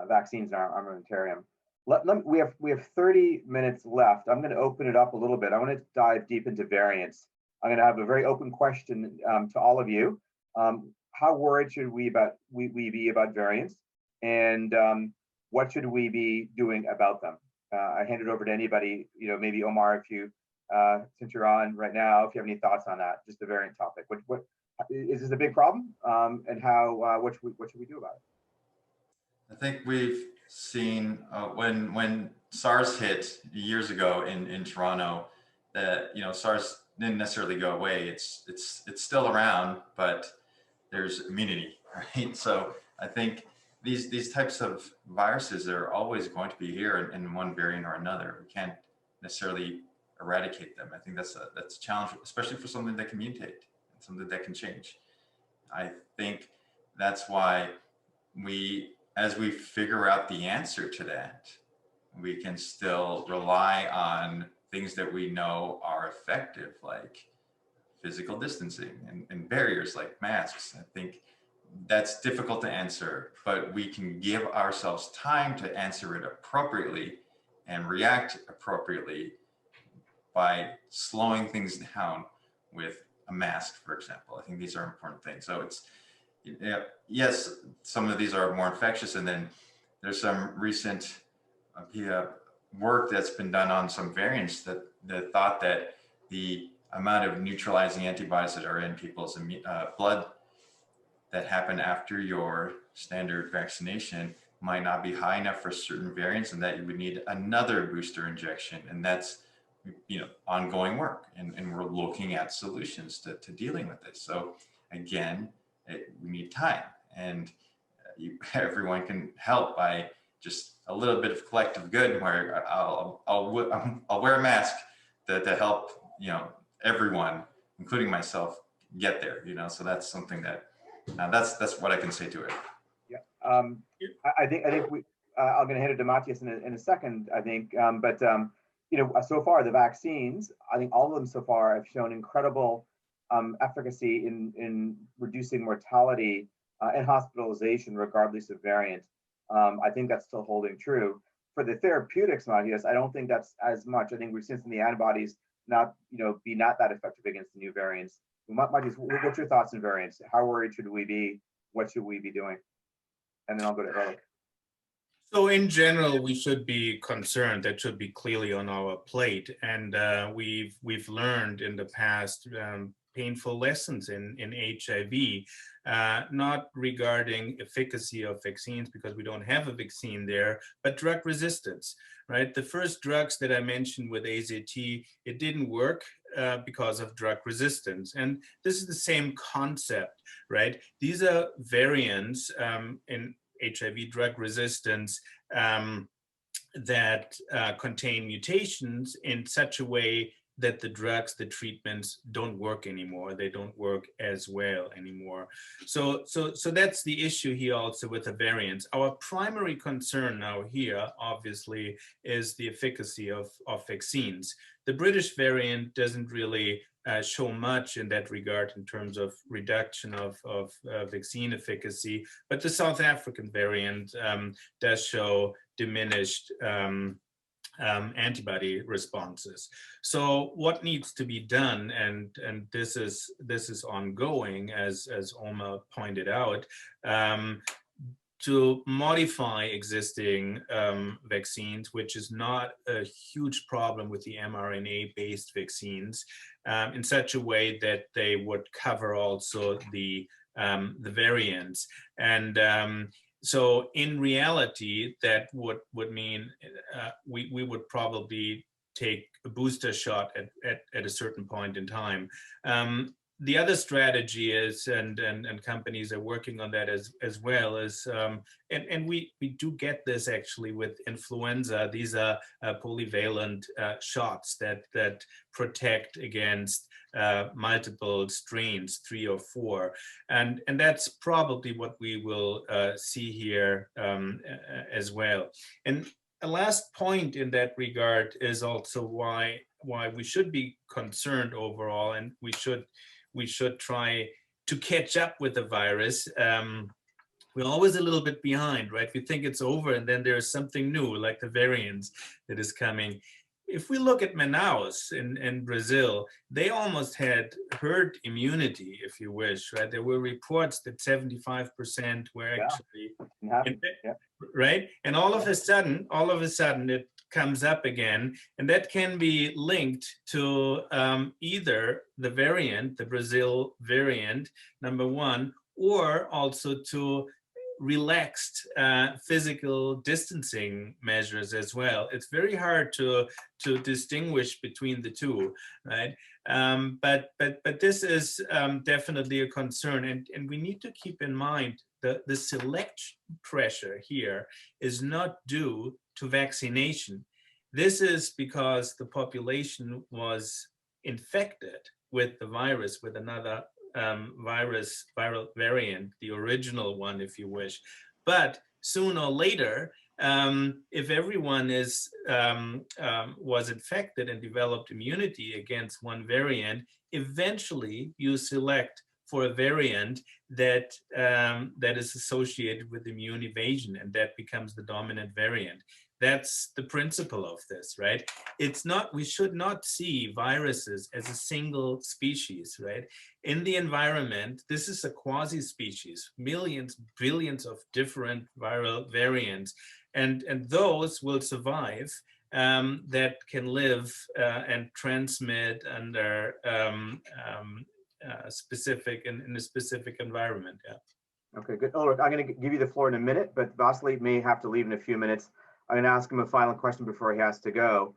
vaccines in our armamentarium. We have 30 minutes left. I'm going to open it up a little bit. I want to dive deep into variants. I'm going to have a very open question to all of you. How worried should we be about variants, and what should we be doing about them? I hand it over to anybody. Maybe Omar, if you since you're on right now, if you have any thoughts on that, just the variant topic. What is this a big problem, and how what should we do about it? I think we've seen when SARS hit years ago in Toronto, that SARS didn't necessarily go away. It's still around, but there's immunity, right? So I think these types of viruses are always going to be here in one variant or another. We can't necessarily eradicate them. I think that's a challenge, especially for something that can mutate, something that can change. I think that's why as we figure out the answer to that, we can still rely on things that we know are effective, like physical distancing and barriers like masks. I think that's difficult to answer, but we can give ourselves time to answer it appropriately and react appropriately by slowing things down with a mask, for example. I think these are important things. So it's, yes, some of these are more infectious, and then there's some recent work that's been done on some variants that thought that the amount of neutralizing antibodies that are in people's blood that happen after your standard vaccination might not be high enough for certain variants, and that you would need another booster injection. And that's ongoing work, and we're looking at solutions to dealing with this. So again, we need time, and everyone can help by just a little bit of collective good, where I'll wear a mask to help everyone, including myself, get there. So that's something that that's what I can say to it. Yeah, I think I'm going to hit it to Matthias in a second, I think, but so far the vaccines, I think all of them so far have shown incredible efficacy in reducing mortality and hospitalization regardless of variant. I think that's still holding true. For the therapeutics, Matthias, I don't think that's as much. I think we've seen some of the antibodies not that effective against the new variants. Matthias, what's your thoughts on variants? How worried should we be? What should we be doing? And then I'll go to Ulrich. So in general, we should be concerned. That should be clearly on our plate. And we've learned in the past painful lessons in HIV, not regarding efficacy of vaccines, because we don't have a vaccine there, but drug resistance, right? The first drugs that I mentioned with AZT, it didn't work because of drug resistance. And this is the same concept, right? These are variants in HIV drug resistance that contain mutations in such a way that the drugs, the treatments don't work anymore. They don't work as well anymore. So that's the issue here also with the variants. Our primary concern now here, obviously, is the efficacy of vaccines. The British variant doesn't really show much in that regard in terms of reduction of vaccine efficacy, but the South African variant does show diminished antibody responses. So what needs to be done, and this is ongoing, as Omar pointed out, to modify existing vaccines, which is not a huge problem with the mRNA-based vaccines, in such a way that they would cover also the variants. And so in reality, that would mean we would probably take a booster shot at a certain point in time. The other strategy is, and companies are working on that as well, is, and we do get this actually with influenza. These are polyvalent shots that protect against multiple strains, 3 or 4, and that's probably what we will see here as well. And a last point in that regard is also why we should be concerned overall, and we should try to catch up with the virus. We're always a little bit behind, right? We think it's over, and then there's something new, like the variants that is coming. If we look at Manaus in Brazil, they almost had herd immunity, if you wish, right? There were reports that 75% were actually, right? And all of a sudden, it comes up again, and that can be linked to either the variant, the Brazil variant, number one, or also to relaxed physical distancing measures as well. It's very hard to distinguish between the two, right? But this is definitely a concern, and we need to keep in mind the selection pressure here is not due to vaccination. This is because the population was infected with the virus, with another viral variant, the original one, if you wish. But sooner or later, if everyone was infected and developed immunity against one variant, eventually you select for a variant that is associated with immune evasion, and that becomes the dominant variant. That's the principle of this, right? It's not, we should not see viruses as a single species, right? In the environment, this is a quasi-species, millions, billions of different viral variants, and those will survive, that can live and transmit under specific, in a specific environment, yeah. Okay, good. Ulrich, I'm going to give you the floor in a minute, but Vasily may have to leave in a few minutes. I'm going to ask him a final question before he has to go.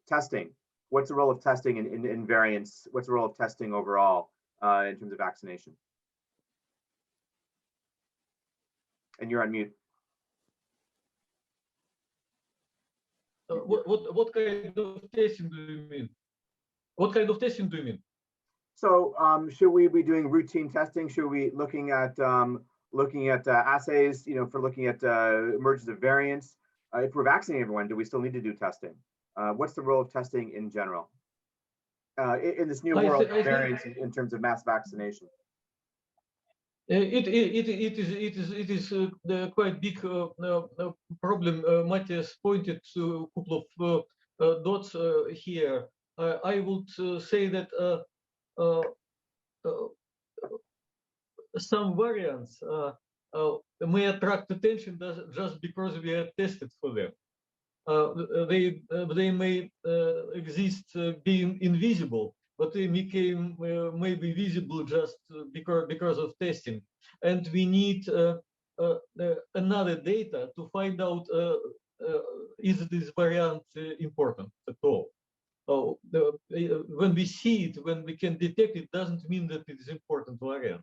Testing. what's the role of testing in variants? What's the role of testing overall in terms of vaccination? And you're on mute. What kind of testing do you mean? What kind of testing do you mean? So should we be doing routine testing? Should we looking at assays, for looking at emergence of variants? If we're vaccinating everyone, do we still need to do testing? What's the role of testing in general in this new world of variants in terms of mass vaccination? It is the quite big problem. Matthias pointed to a couple of dots here. I would say that some variants may attract attention just because we are tested for them. They may exist being invisible, but they became maybe visible just because of testing. And we need another data to find out is this variant important at all. When we see it, when we can detect it, doesn't mean that it is important variant.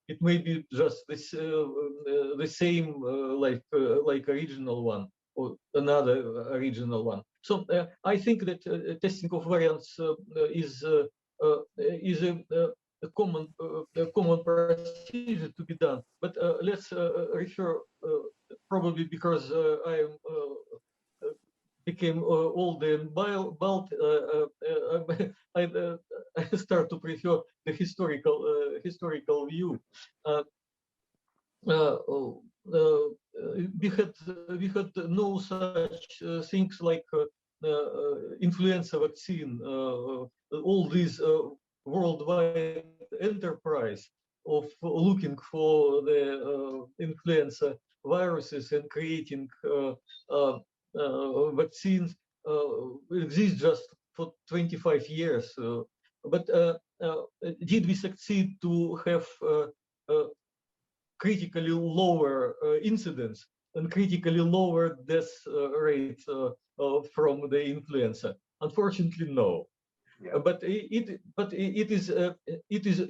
It may be just this, the same like original one or another original one. So I think that testing of variants is a common procedure to be done. But let's refer, probably because I am became old and bald, I start to prefer the historical view. We had no such things like influenza vaccine. All these worldwide enterprise of looking for the influenza viruses and creating vaccines exist just for 25 years. But did we succeed to have critically lower incidence and critically lower death rate from the influenza? Unfortunately, no. Yeah. But it is a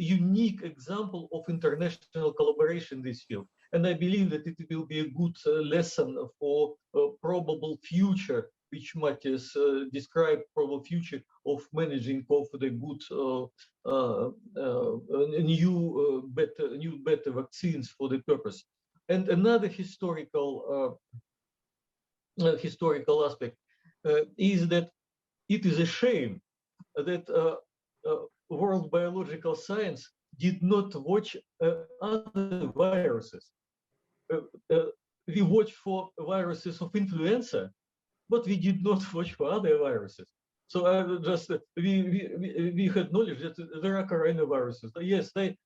unique example of international collaboration in this field, and I believe that it will be a good lesson for a probable future, which Matthias described, probable future of managing COVID, a good new better vaccines for the purpose. And another historical aspect is that it is a shame that world biological science did not watch other viruses. We watched for viruses of influenza, but we did not watch for other viruses. So just we had knowledge that there are coronaviruses. Yes, they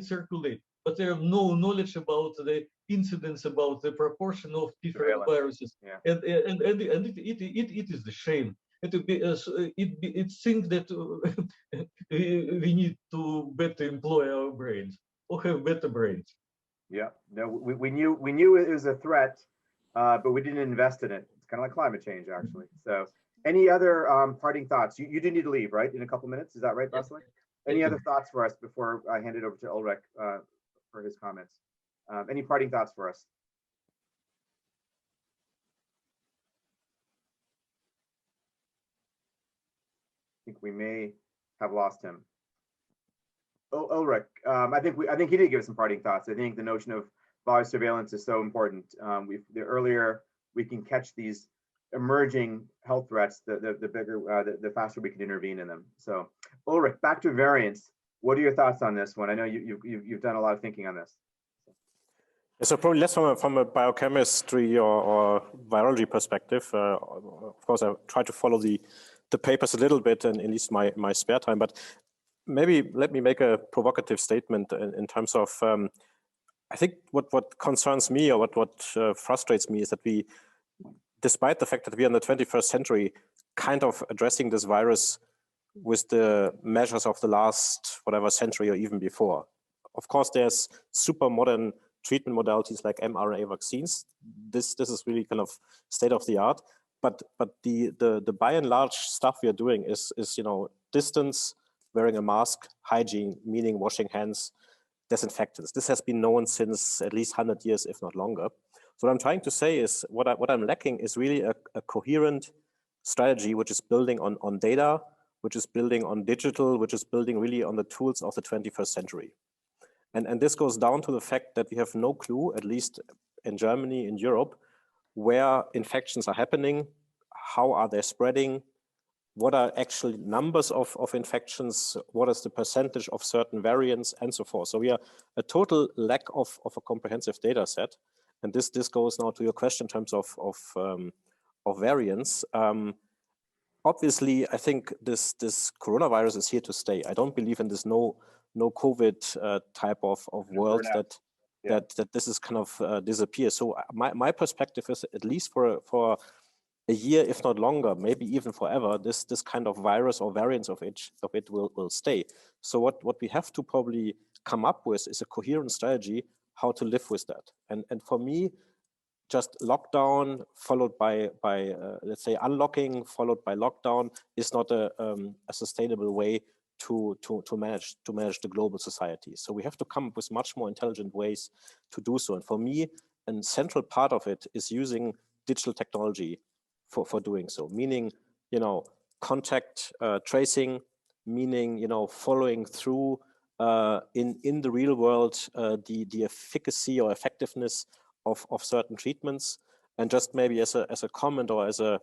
circulate, but there are no knowledge about the incidence, about the proportion of different viruses. Yeah. And it is the shame. It seems that we need to better employ our brains or have better brains. Yeah, no, we knew it was a threat, but we didn't invest in it. It's kind of like climate change, actually. So, any other parting thoughts? You do need to leave, right, in a couple minutes? Is that right, Vasily? Any other thoughts for us before I hand it over to Ulrich for his comments? Any parting thoughts for us? I think we may have lost him. Ulrich, I think he did give us some parting thoughts. I think the notion of biosurveillance is so important. The earlier we can catch these emerging health threats, the bigger, the faster we can intervene in them. So, Ulrich, back to variants. What are your thoughts on this one? I know you've done a lot of thinking on this. So probably less from a biochemistry or virology perspective. Of course, I try to follow the papers a little bit, and at least my spare time. But maybe let me make a provocative statement in terms of I think what concerns me or what frustrates me is that we, despite the fact that we are in the 21st century, kind of addressing this virus with the measures of the last whatever century or even before. Of course, there's super modern treatment modalities like mRNA vaccines. This is really kind of state of the art. but the by and large stuff we are doing is distance, wearing a mask, hygiene, meaning washing hands, disinfectants. This has been known since at least 100 years, if not longer. So what I'm trying to say is what I'm lacking is really a coherent strategy, which is building on data, which is building on digital, which is building really on the tools of the 21st century. And this goes down to the fact that we have no clue, at least in Germany, in Europe, where infections are happening, how are they spreading, what are actual numbers of infections, what is the percentage of certain variants, and so forth. So we are a total lack of a comprehensive data set. And this goes now to your question in terms of variants. Obviously, I think this coronavirus is here to stay. I don't believe in this no COVID type of world that this is kind of disappear. So my perspective is, at least for a year, if not longer, maybe even forever, this kind of virus or variants of it will stay. So what we have to probably come up with is a coherent strategy how to live with that. And for me, just lockdown followed by let's say unlocking followed by lockdown is not a sustainable way to manage the global society. So we have to come up with much more intelligent ways to do so. And for me, a central part of it is using digital technology for doing so, meaning contact tracing, meaning following through in the real world the efficacy or effectiveness of certain treatments. And just maybe as a comment or as a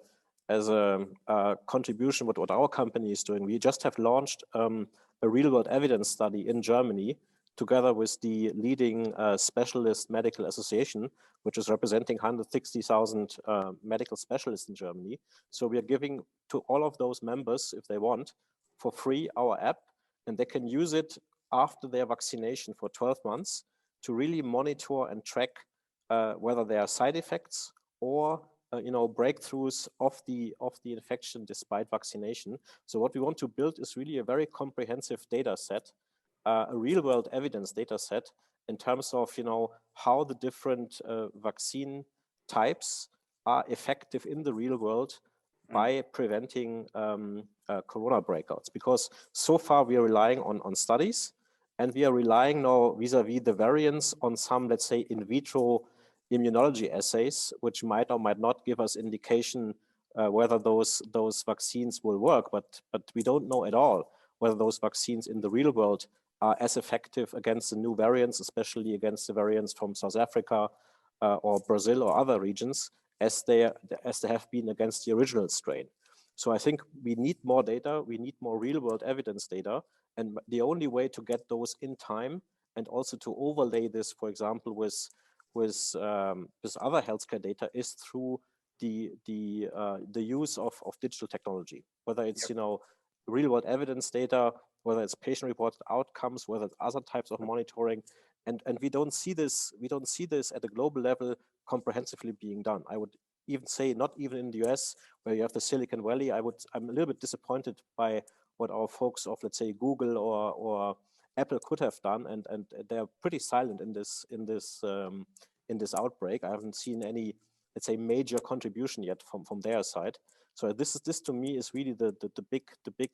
contribution, what our company is doing, we just have launched a real world evidence study in Germany together with the leading specialist medical association, which is representing 160,000 medical specialists in Germany. So we are giving to all of those members, if they want, for free our app, and they can use it after their vaccination for 12 months to really monitor and track whether there are side effects or breakthroughs of the infection despite vaccination. So what we want to build is really a very comprehensive data set, a real world evidence data set in terms of how the different vaccine types are effective in the real world by preventing corona breakouts. Because so far we are relying on studies, and we are relying now vis-a-vis the variants on some, let's say, in vitro immunology assays, which might or might not give us indication whether those vaccines will work, but we don't know at all whether those vaccines in the real world are as effective against the new variants, especially against the variants from South Africa or Brazil or other regions, as they have been against the original strain. So I think we need more data, we need more real world evidence data, and the only way to get those in time and also to overlay this, for example, with other healthcare data is through the use of digital technology, whether it's real world evidence data, whether it's patient reported outcomes, whether it's other types of monitoring, and we don't see this at a global level comprehensively being done. I would even say not even in the US, where you have the Silicon Valley. I'm a little bit disappointed by what our folks of, let's say, Google or Apple could have done, and they're pretty silent in this outbreak. I haven't seen any, let's say, major contribution yet from their side. So this to me is really the big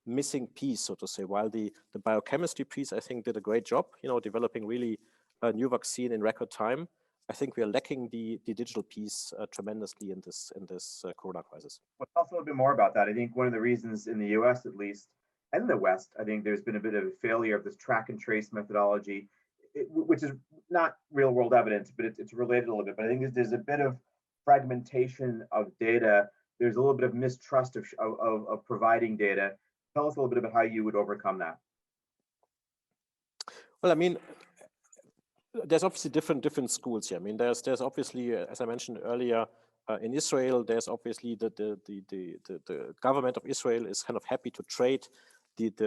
missing piece, so to say. While the biochemistry piece, I think, did a great job, developing really a new vaccine in record time. I think we are lacking the digital piece tremendously in this corona crisis. Well, tell us a little bit more about that. I think one of the reasons in the US, at least, and the West, I think there's been a bit of a failure of this track and trace methodology, which is not real world evidence, but it's related a little bit. But I think there's a bit of fragmentation of data. There's a little bit of mistrust of providing data. Tell us a little bit about how you would overcome that. Well, I mean, there's obviously different schools here. I mean, there's obviously, as I mentioned earlier, in Israel, there's obviously the government of Israel is kind of happy to trade the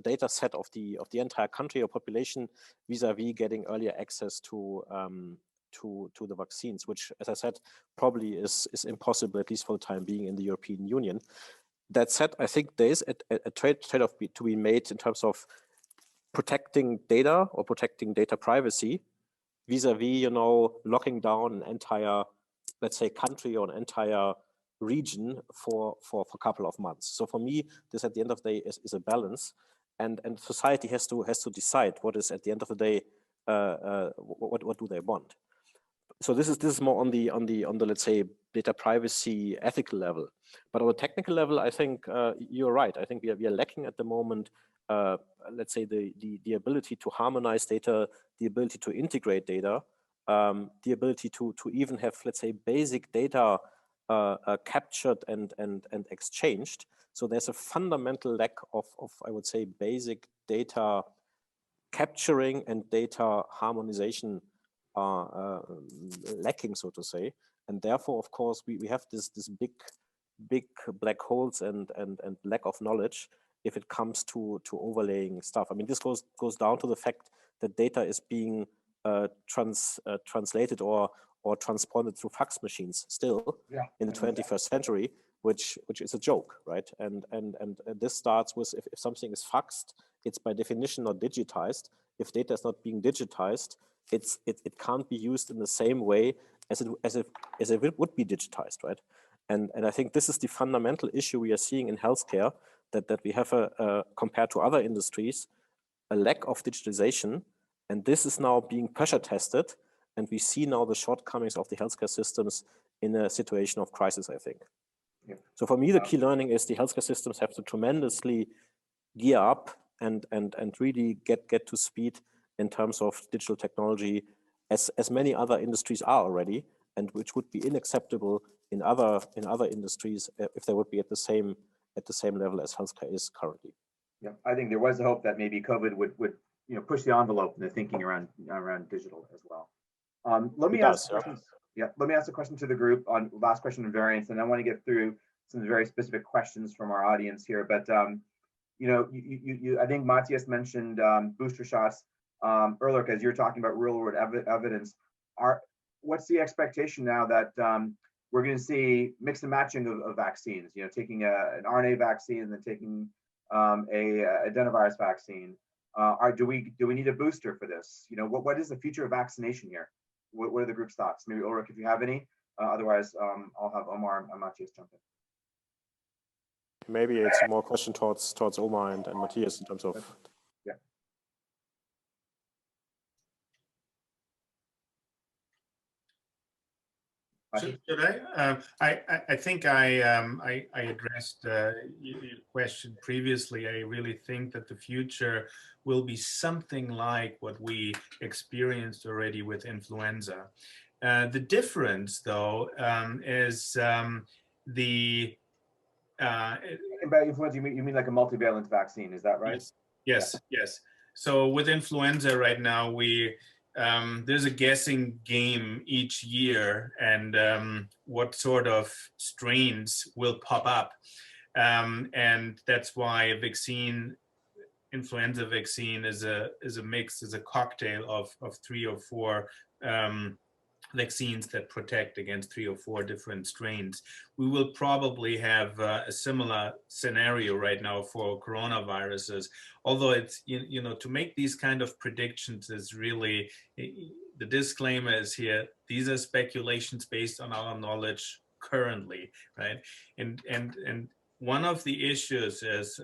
data set of the entire country or population vis-a-vis getting earlier access to the vaccines, which, as I said, probably is impossible, at least for the time being, in the European Union. That said, I think there is a trade-off to be made in terms of protecting data or protecting data privacy vis-a-vis, locking down an entire let's say, country or an entire region for a couple of months. So for me, this at the end of the day is a balance, and society has to decide what is at the end of the day, what do they want. So this is more on the let's say data privacy ethical level, but on a technical level, I think you're right. I think we are lacking at the moment. Let's say the ability to harmonize data, the ability to integrate data, the ability to even have, let's say, basic data captured and exchanged. So there's a fundamental lack of I would say basic data capturing and data harmonization lacking, so to say, and therefore, of course, we have this big black holes and lack of knowledge if it comes to overlaying stuff. I mean, this goes down to the fact that data is being translated or transponded through fax machines still in the 21st century, which is a joke, right? And this starts with if something is faxed, it's by definition not digitized. If data is not being digitized, it can't be used in the same way as it would be digitized, right? And I think this is the fundamental issue we are seeing in healthcare, that we have compared to other industries, a lack of digitization, and this is now being pressure tested, and we see now the shortcomings of the healthcare systems in a situation of crisis, I think. Yeah. So for me, the key learning is the healthcare systems have to tremendously gear up and really get to speed in terms of digital technology, as many other industries are already, and which would be unacceptable in other industries if they would be at the same level as healthcare is currently. Yeah, I think there was a hope that maybe COVID would push the envelope in the thinking around digital as well. Let me ask a question to the group on last question on variants, and I want to get through some very specific questions from our audience here. But I think Matthias mentioned booster shots. Ulrich, as you're talking about real world evidence, what's the expectation now that we're going to see mix and matching of vaccines? Taking an RNA vaccine and then taking a adenovirus vaccine. Do we need a booster for this? What is the future of vaccination here? What are the group's thoughts? Maybe Ulrich, if you have any. Otherwise, I'll have Omar and Matthias jump in. Maybe it's more question towards Omar and Matthias in terms of. Yeah. Should I? I think I addressed your question previously. I really think that the future will be something like what we experienced already with influenza. The difference, though, is the. By influenza, you mean like a multivalent vaccine? Is that right? Yes. So with influenza right now, there's a guessing game each year, and what sort of strains will pop up, and that's why influenza vaccine is a mix, is a cocktail of 3 or 4 vaccines that protect against 3 or 4 different strains. We will probably have a similar scenario right now for coronaviruses, although it's, to make these kind of predictions is really, the disclaimer is here, these are speculations based on our knowledge currently, right? And one of the issues is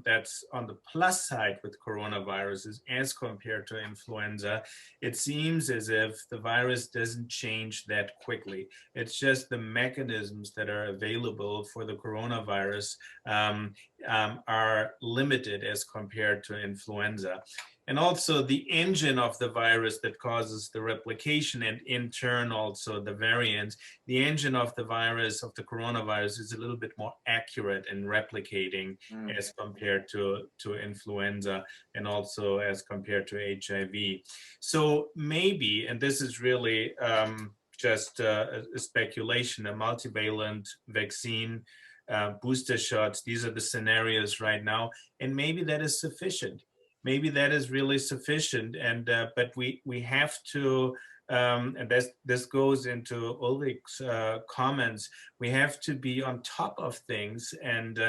that's on the plus side with coronaviruses as compared to influenza. It seems as if the virus doesn't change that quickly. It's just the mechanisms that are available for the coronavirus are limited as compared to influenza. And also the engine of the virus that causes the replication, and in turn also the variants, the engine of the virus, of the coronavirus, is a little bit more accurate in replicating as compared to influenza, and also as compared to HIV. So maybe, and this is really just a speculation, a multivalent vaccine, booster shots, these are the scenarios right now, and maybe that is sufficient. Maybe that is really sufficient, and but we have to, and this goes into Ulrich's comments. We have to be on top of things, and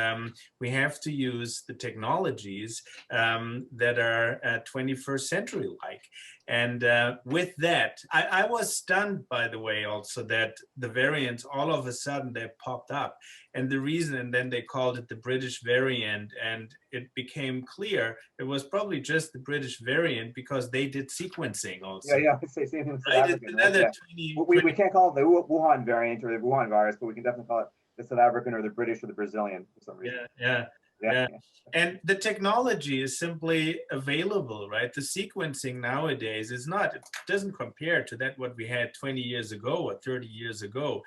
we have to use the technologies that are 21st century like. And with that, I was stunned, by the way, also that the variants all of a sudden they popped up, and the reason, and then they called it the British variant, and it became clear it was probably just the British variant because they did sequencing also. Yeah, same thing with South Right? African, Another right? 20, We can't call it the Wuhan variant or the Wuhan virus, but we can definitely call it the South African or the British or the Brazilian for some reason. Yeah. And the technology is simply available, right? The sequencing nowadays is not, it doesn't compare to that what we had 20 years ago or 30 years ago.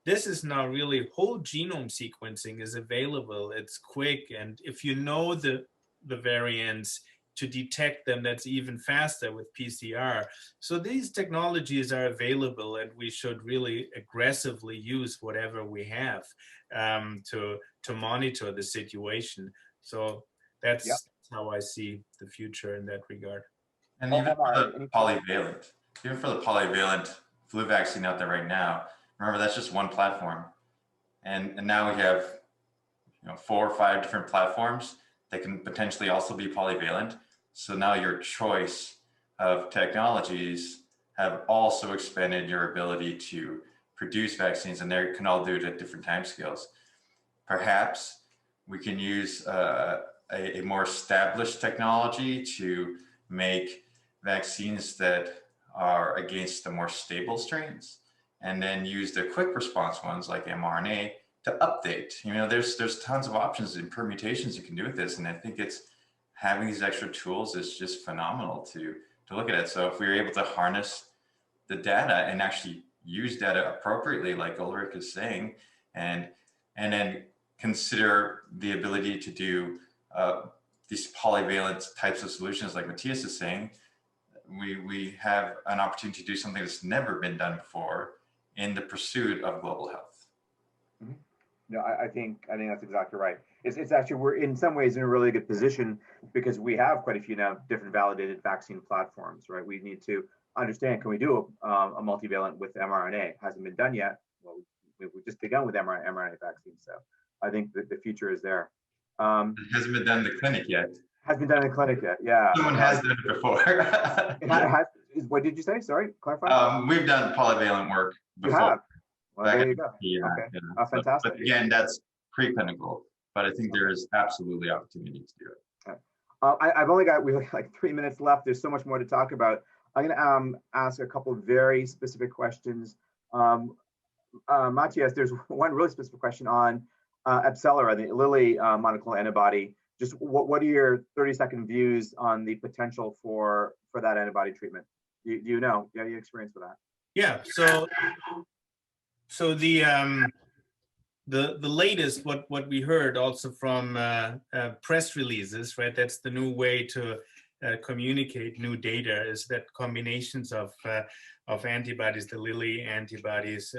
This is now really whole genome sequencing is available. It's quick. And if you know the variants, to detect them, that's even faster with PCR. So these technologies are available, and we should really aggressively use whatever we have to monitor the situation. So that's how I see the future in that regard. And even for the polyvalent flu vaccine out there right now, remember that's just one platform, and now we have 4 or 5 different platforms that can potentially also be polyvalent. So now your choice of technologies have also expanded your ability to produce vaccines, and they can all do it at different timescales. Perhaps we can use a more established technology to make vaccines that are against the more stable strains, and then use the quick response ones like mRNA to update. There's tons of options and permutations you can do with this, and I think it's having these extra tools is just phenomenal to look at it. So if we were able to harness the data and actually use data appropriately, like Ulrich is saying, and then consider the ability to do these polyvalent types of solutions like Matthias is saying, we have an opportunity to do something that's never been done before in the pursuit of global health. Mm-hmm. No, I think that's exactly right. It's actually, we're in some ways in a really good position because we have quite a few now different validated vaccine platforms, right? We need to understand, can we do a multivalent with mRNA? Hasn't been done yet. Well, we've just begun with mRNA vaccines, so I think that the future is there. It hasn't been done in the clinic yet. Hasn't been done in the clinic yet, yeah. Someone has done it before. What did you say? Sorry, clarify. We've done polyvalent work before. You have? Well, there you go. Okay. Fantastic. But again, that's preclinical, but I think there is absolutely opportunity to do it. I've only got, we have like 3 minutes left. There's so much more to talk about. I'm going to ask a couple of very specific questions. Matthias, there's one really specific question on Epsilon, the Lilly monoclonal antibody. Just what are your 30-second views on the potential for that antibody treatment? Do you know? Do you have any experience with that? Yeah. So the latest what we heard also from press releases, right? That's the new way to communicate new data, is that combinations of antibodies, the Lilly antibodies,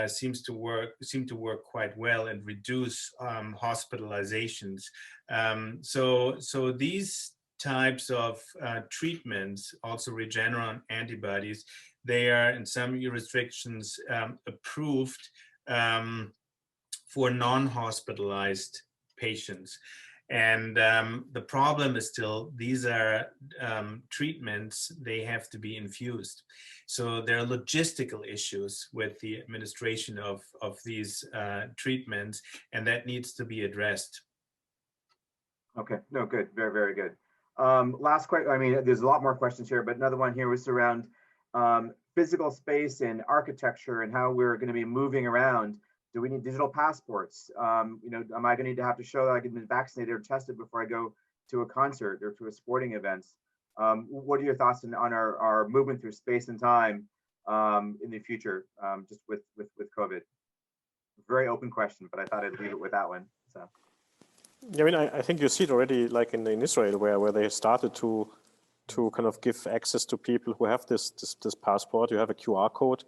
seem to work quite well and reduce hospitalizations. So these types of treatments, also Regeneron antibodies, they are in some jurisdictions approved for non-hospitalized patients. And the problem is still, these are treatments, they have to be infused. So there are logistical issues with the administration of these treatments, and that needs to be addressed. Okay, no, good, very, very good. Last question, I mean, there's a lot more questions here, but another one here was around physical space and architecture and how we're going to be moving around. Do we need digital passports? Am I going to need to have to show that I've been vaccinated or tested before I go to a concert or to a sporting events? What are your thoughts on our movement through space and time in the future, just with COVID? Very open question, but I thought I'd leave it with that one. So. Yeah, I mean, I think you see it already, like in Israel, where they started to kind of give access to people who have this passport. You have a QR code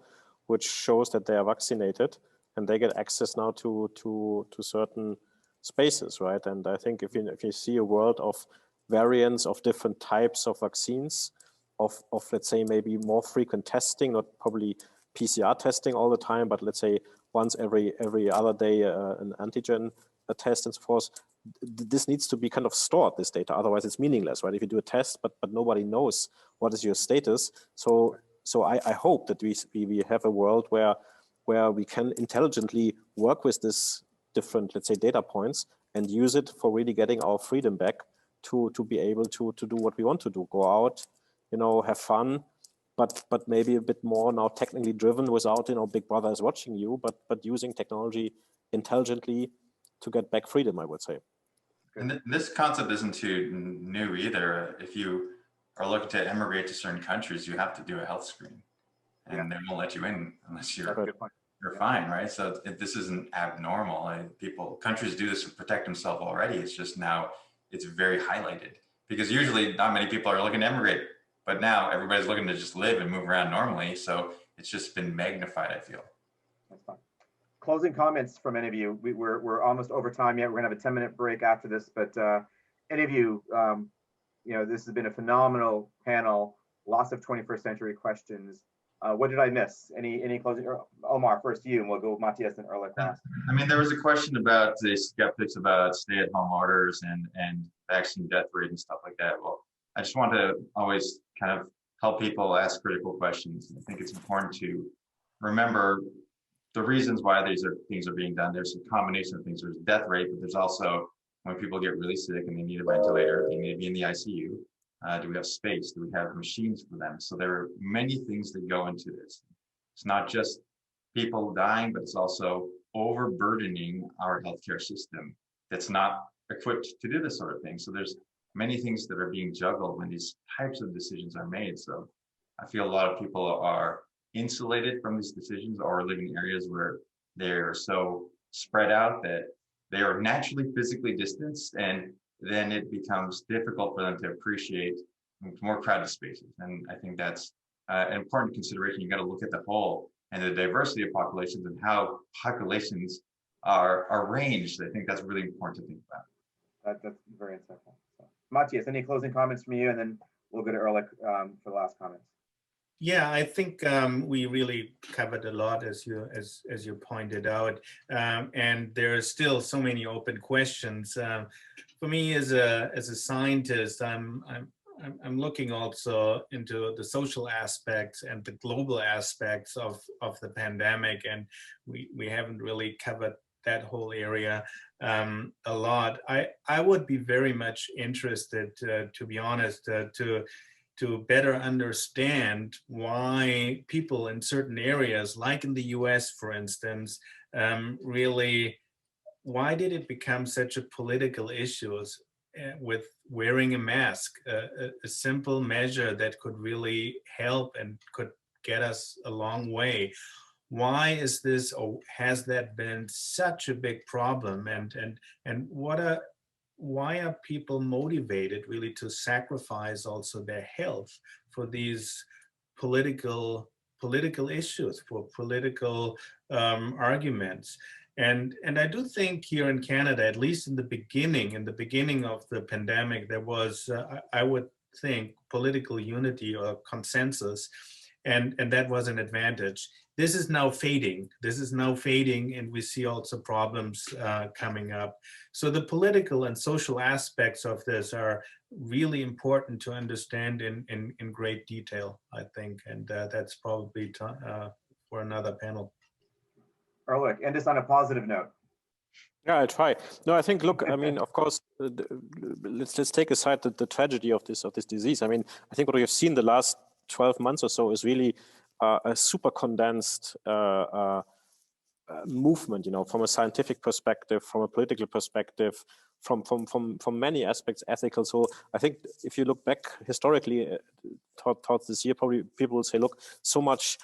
which shows that they are vaccinated, and they get access now to certain spaces, right? And I think if you see a world of variants of different types of vaccines, of let's say maybe more frequent testing, not probably PCR testing all the time, but let's say once every other day an antigen test and so forth, this needs to be kind of stored, this data, otherwise it's meaningless, right? If you do a test, but nobody knows what is your status. So I hope that we have a world where we can intelligently work with this different, let's say, data points and use it for really getting our freedom back to be able to do what we want to do, go out, you know, have fun, but maybe a bit more now technically driven without, you know, Big Brother is watching you, but using technology intelligently to get back freedom, I would say. And this concept isn't too new either. If you are looking to emigrate to certain countries, you have to do a health screen, and they won't let you in unless you're fine, right? So this isn't abnormal. Countries do this to protect themselves already. It's just now it's very highlighted because usually not many people are looking to emigrate, but now everybody's looking to just live and move around normally. So it's just been magnified, I feel. That's fine. Closing comments from any of you. We're almost over time yet. We're gonna have a 10-minute break after this, but any of you, you know, this has been a phenomenal panel. Lots of 21st century questions. What did I miss? Any closing? Omar, first to you, and we'll go with Matthias and Ulrich last. I mean, there was a question about the skeptics about stay-at-home orders and vaccine death rate and stuff like that. Well, I just want to always kind of help people ask critical questions. I think it's important to remember the reasons why things are being done. There's a combination of things. There's death rate, but there's also when people get really sick and they need a ventilator, they may be in the ICU. Do we have space? Do we have machines for them? So there are many things that go into this. It's not just people dying, but it's also overburdening our healthcare system that's not equipped to do this sort of thing. So there's many things that are being juggled when these types of decisions are made. So I feel a lot of people are insulated from these decisions or live in areas where they're so spread out that they are naturally physically distanced, and then it becomes difficult for them to appreciate more crowded spaces. And I think that's an important consideration. You got to look at the whole and the diversity of populations and how populations are arranged. I think that's really important to think about. That's very insightful. So, Matthias, any closing comments from you, and then we'll go to Ulrich for the last comments. Yeah, I think we really covered a lot, as you pointed out, and there are still so many open questions. For me, as a scientist, I'm looking also into the social aspects and the global aspects of the pandemic, and we haven't really covered that whole area a lot. I would be very much interested, to be honest, to better understand why people in certain areas, like in the US, for instance, really, why did it become such a political issue with wearing a mask, a simple measure that could really help and could get us a long way? Why is this, or has that been such a big problem? And why are people motivated really to sacrifice also their health for these political issues, for political arguments? And I do think here in Canada, at least in the beginning of the pandemic, there was, I would think, political unity or consensus, and that was an advantage. This is now fading. And we see also problems coming up. So the political and social aspects of this are really important to understand in great detail, I think, and that's probably for another panel. Ulrich, end us on a positive note. Yeah, I try. No, I think, look, I mean, of course, let's take aside the tragedy of this disease. I mean, I think what we have seen the last 12 months or so is really a super condensed movement, you know, from a scientific perspective, from a political perspective, from many aspects, ethical. So I think if you look back historically towards this year, probably people will say, look, so much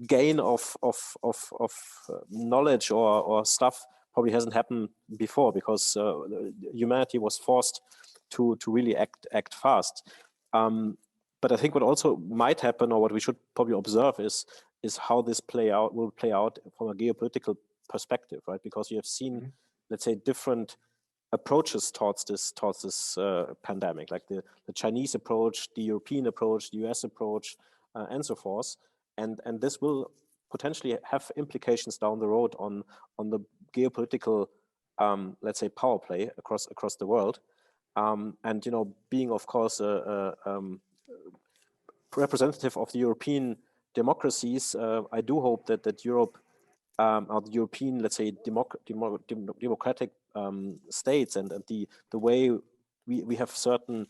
gain of knowledge or stuff probably hasn't happened before, because humanity was forced to really act fast. But I think what also might happen, or what we should probably observe, is how this will play out from a geopolitical perspective, right? Because you have seen, let's say, different approaches towards this pandemic, like the Chinese approach, the European approach, the US approach, and so forth. And this will potentially have implications down the road on the geopolitical let's say, power play across the world. And being, of course, a representative of the European democracies, I do hope that Europe, or the European, let's say, democratic states, and the way we have certain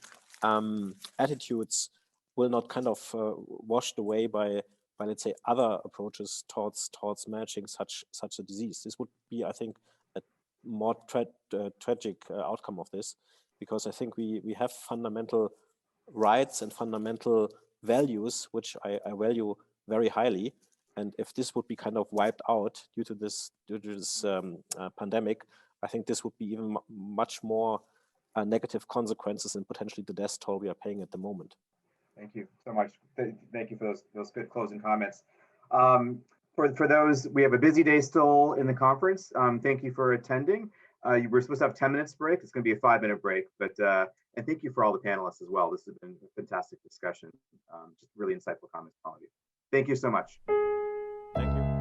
attitudes will not kind of washed away by let's say other approaches towards managing such a disease. This would be, I think, a more tragic outcome of this, because I think we have fundamental rights and fundamental values which I value very highly, and if this would be kind of wiped out due to this pandemic, I think this would be even much more negative consequences and potentially the death toll we are paying at the moment. Thank you so much. Thank you for those good closing comments. For those, we have a busy day still in the conference. Thank you for attending. We're supposed to have 10 minutes break. It's going to be a 5-minute break, but and thank you for all the panelists as well. This has been a fantastic discussion. Just really insightful comments from all of you. Thank you so much. Thank you.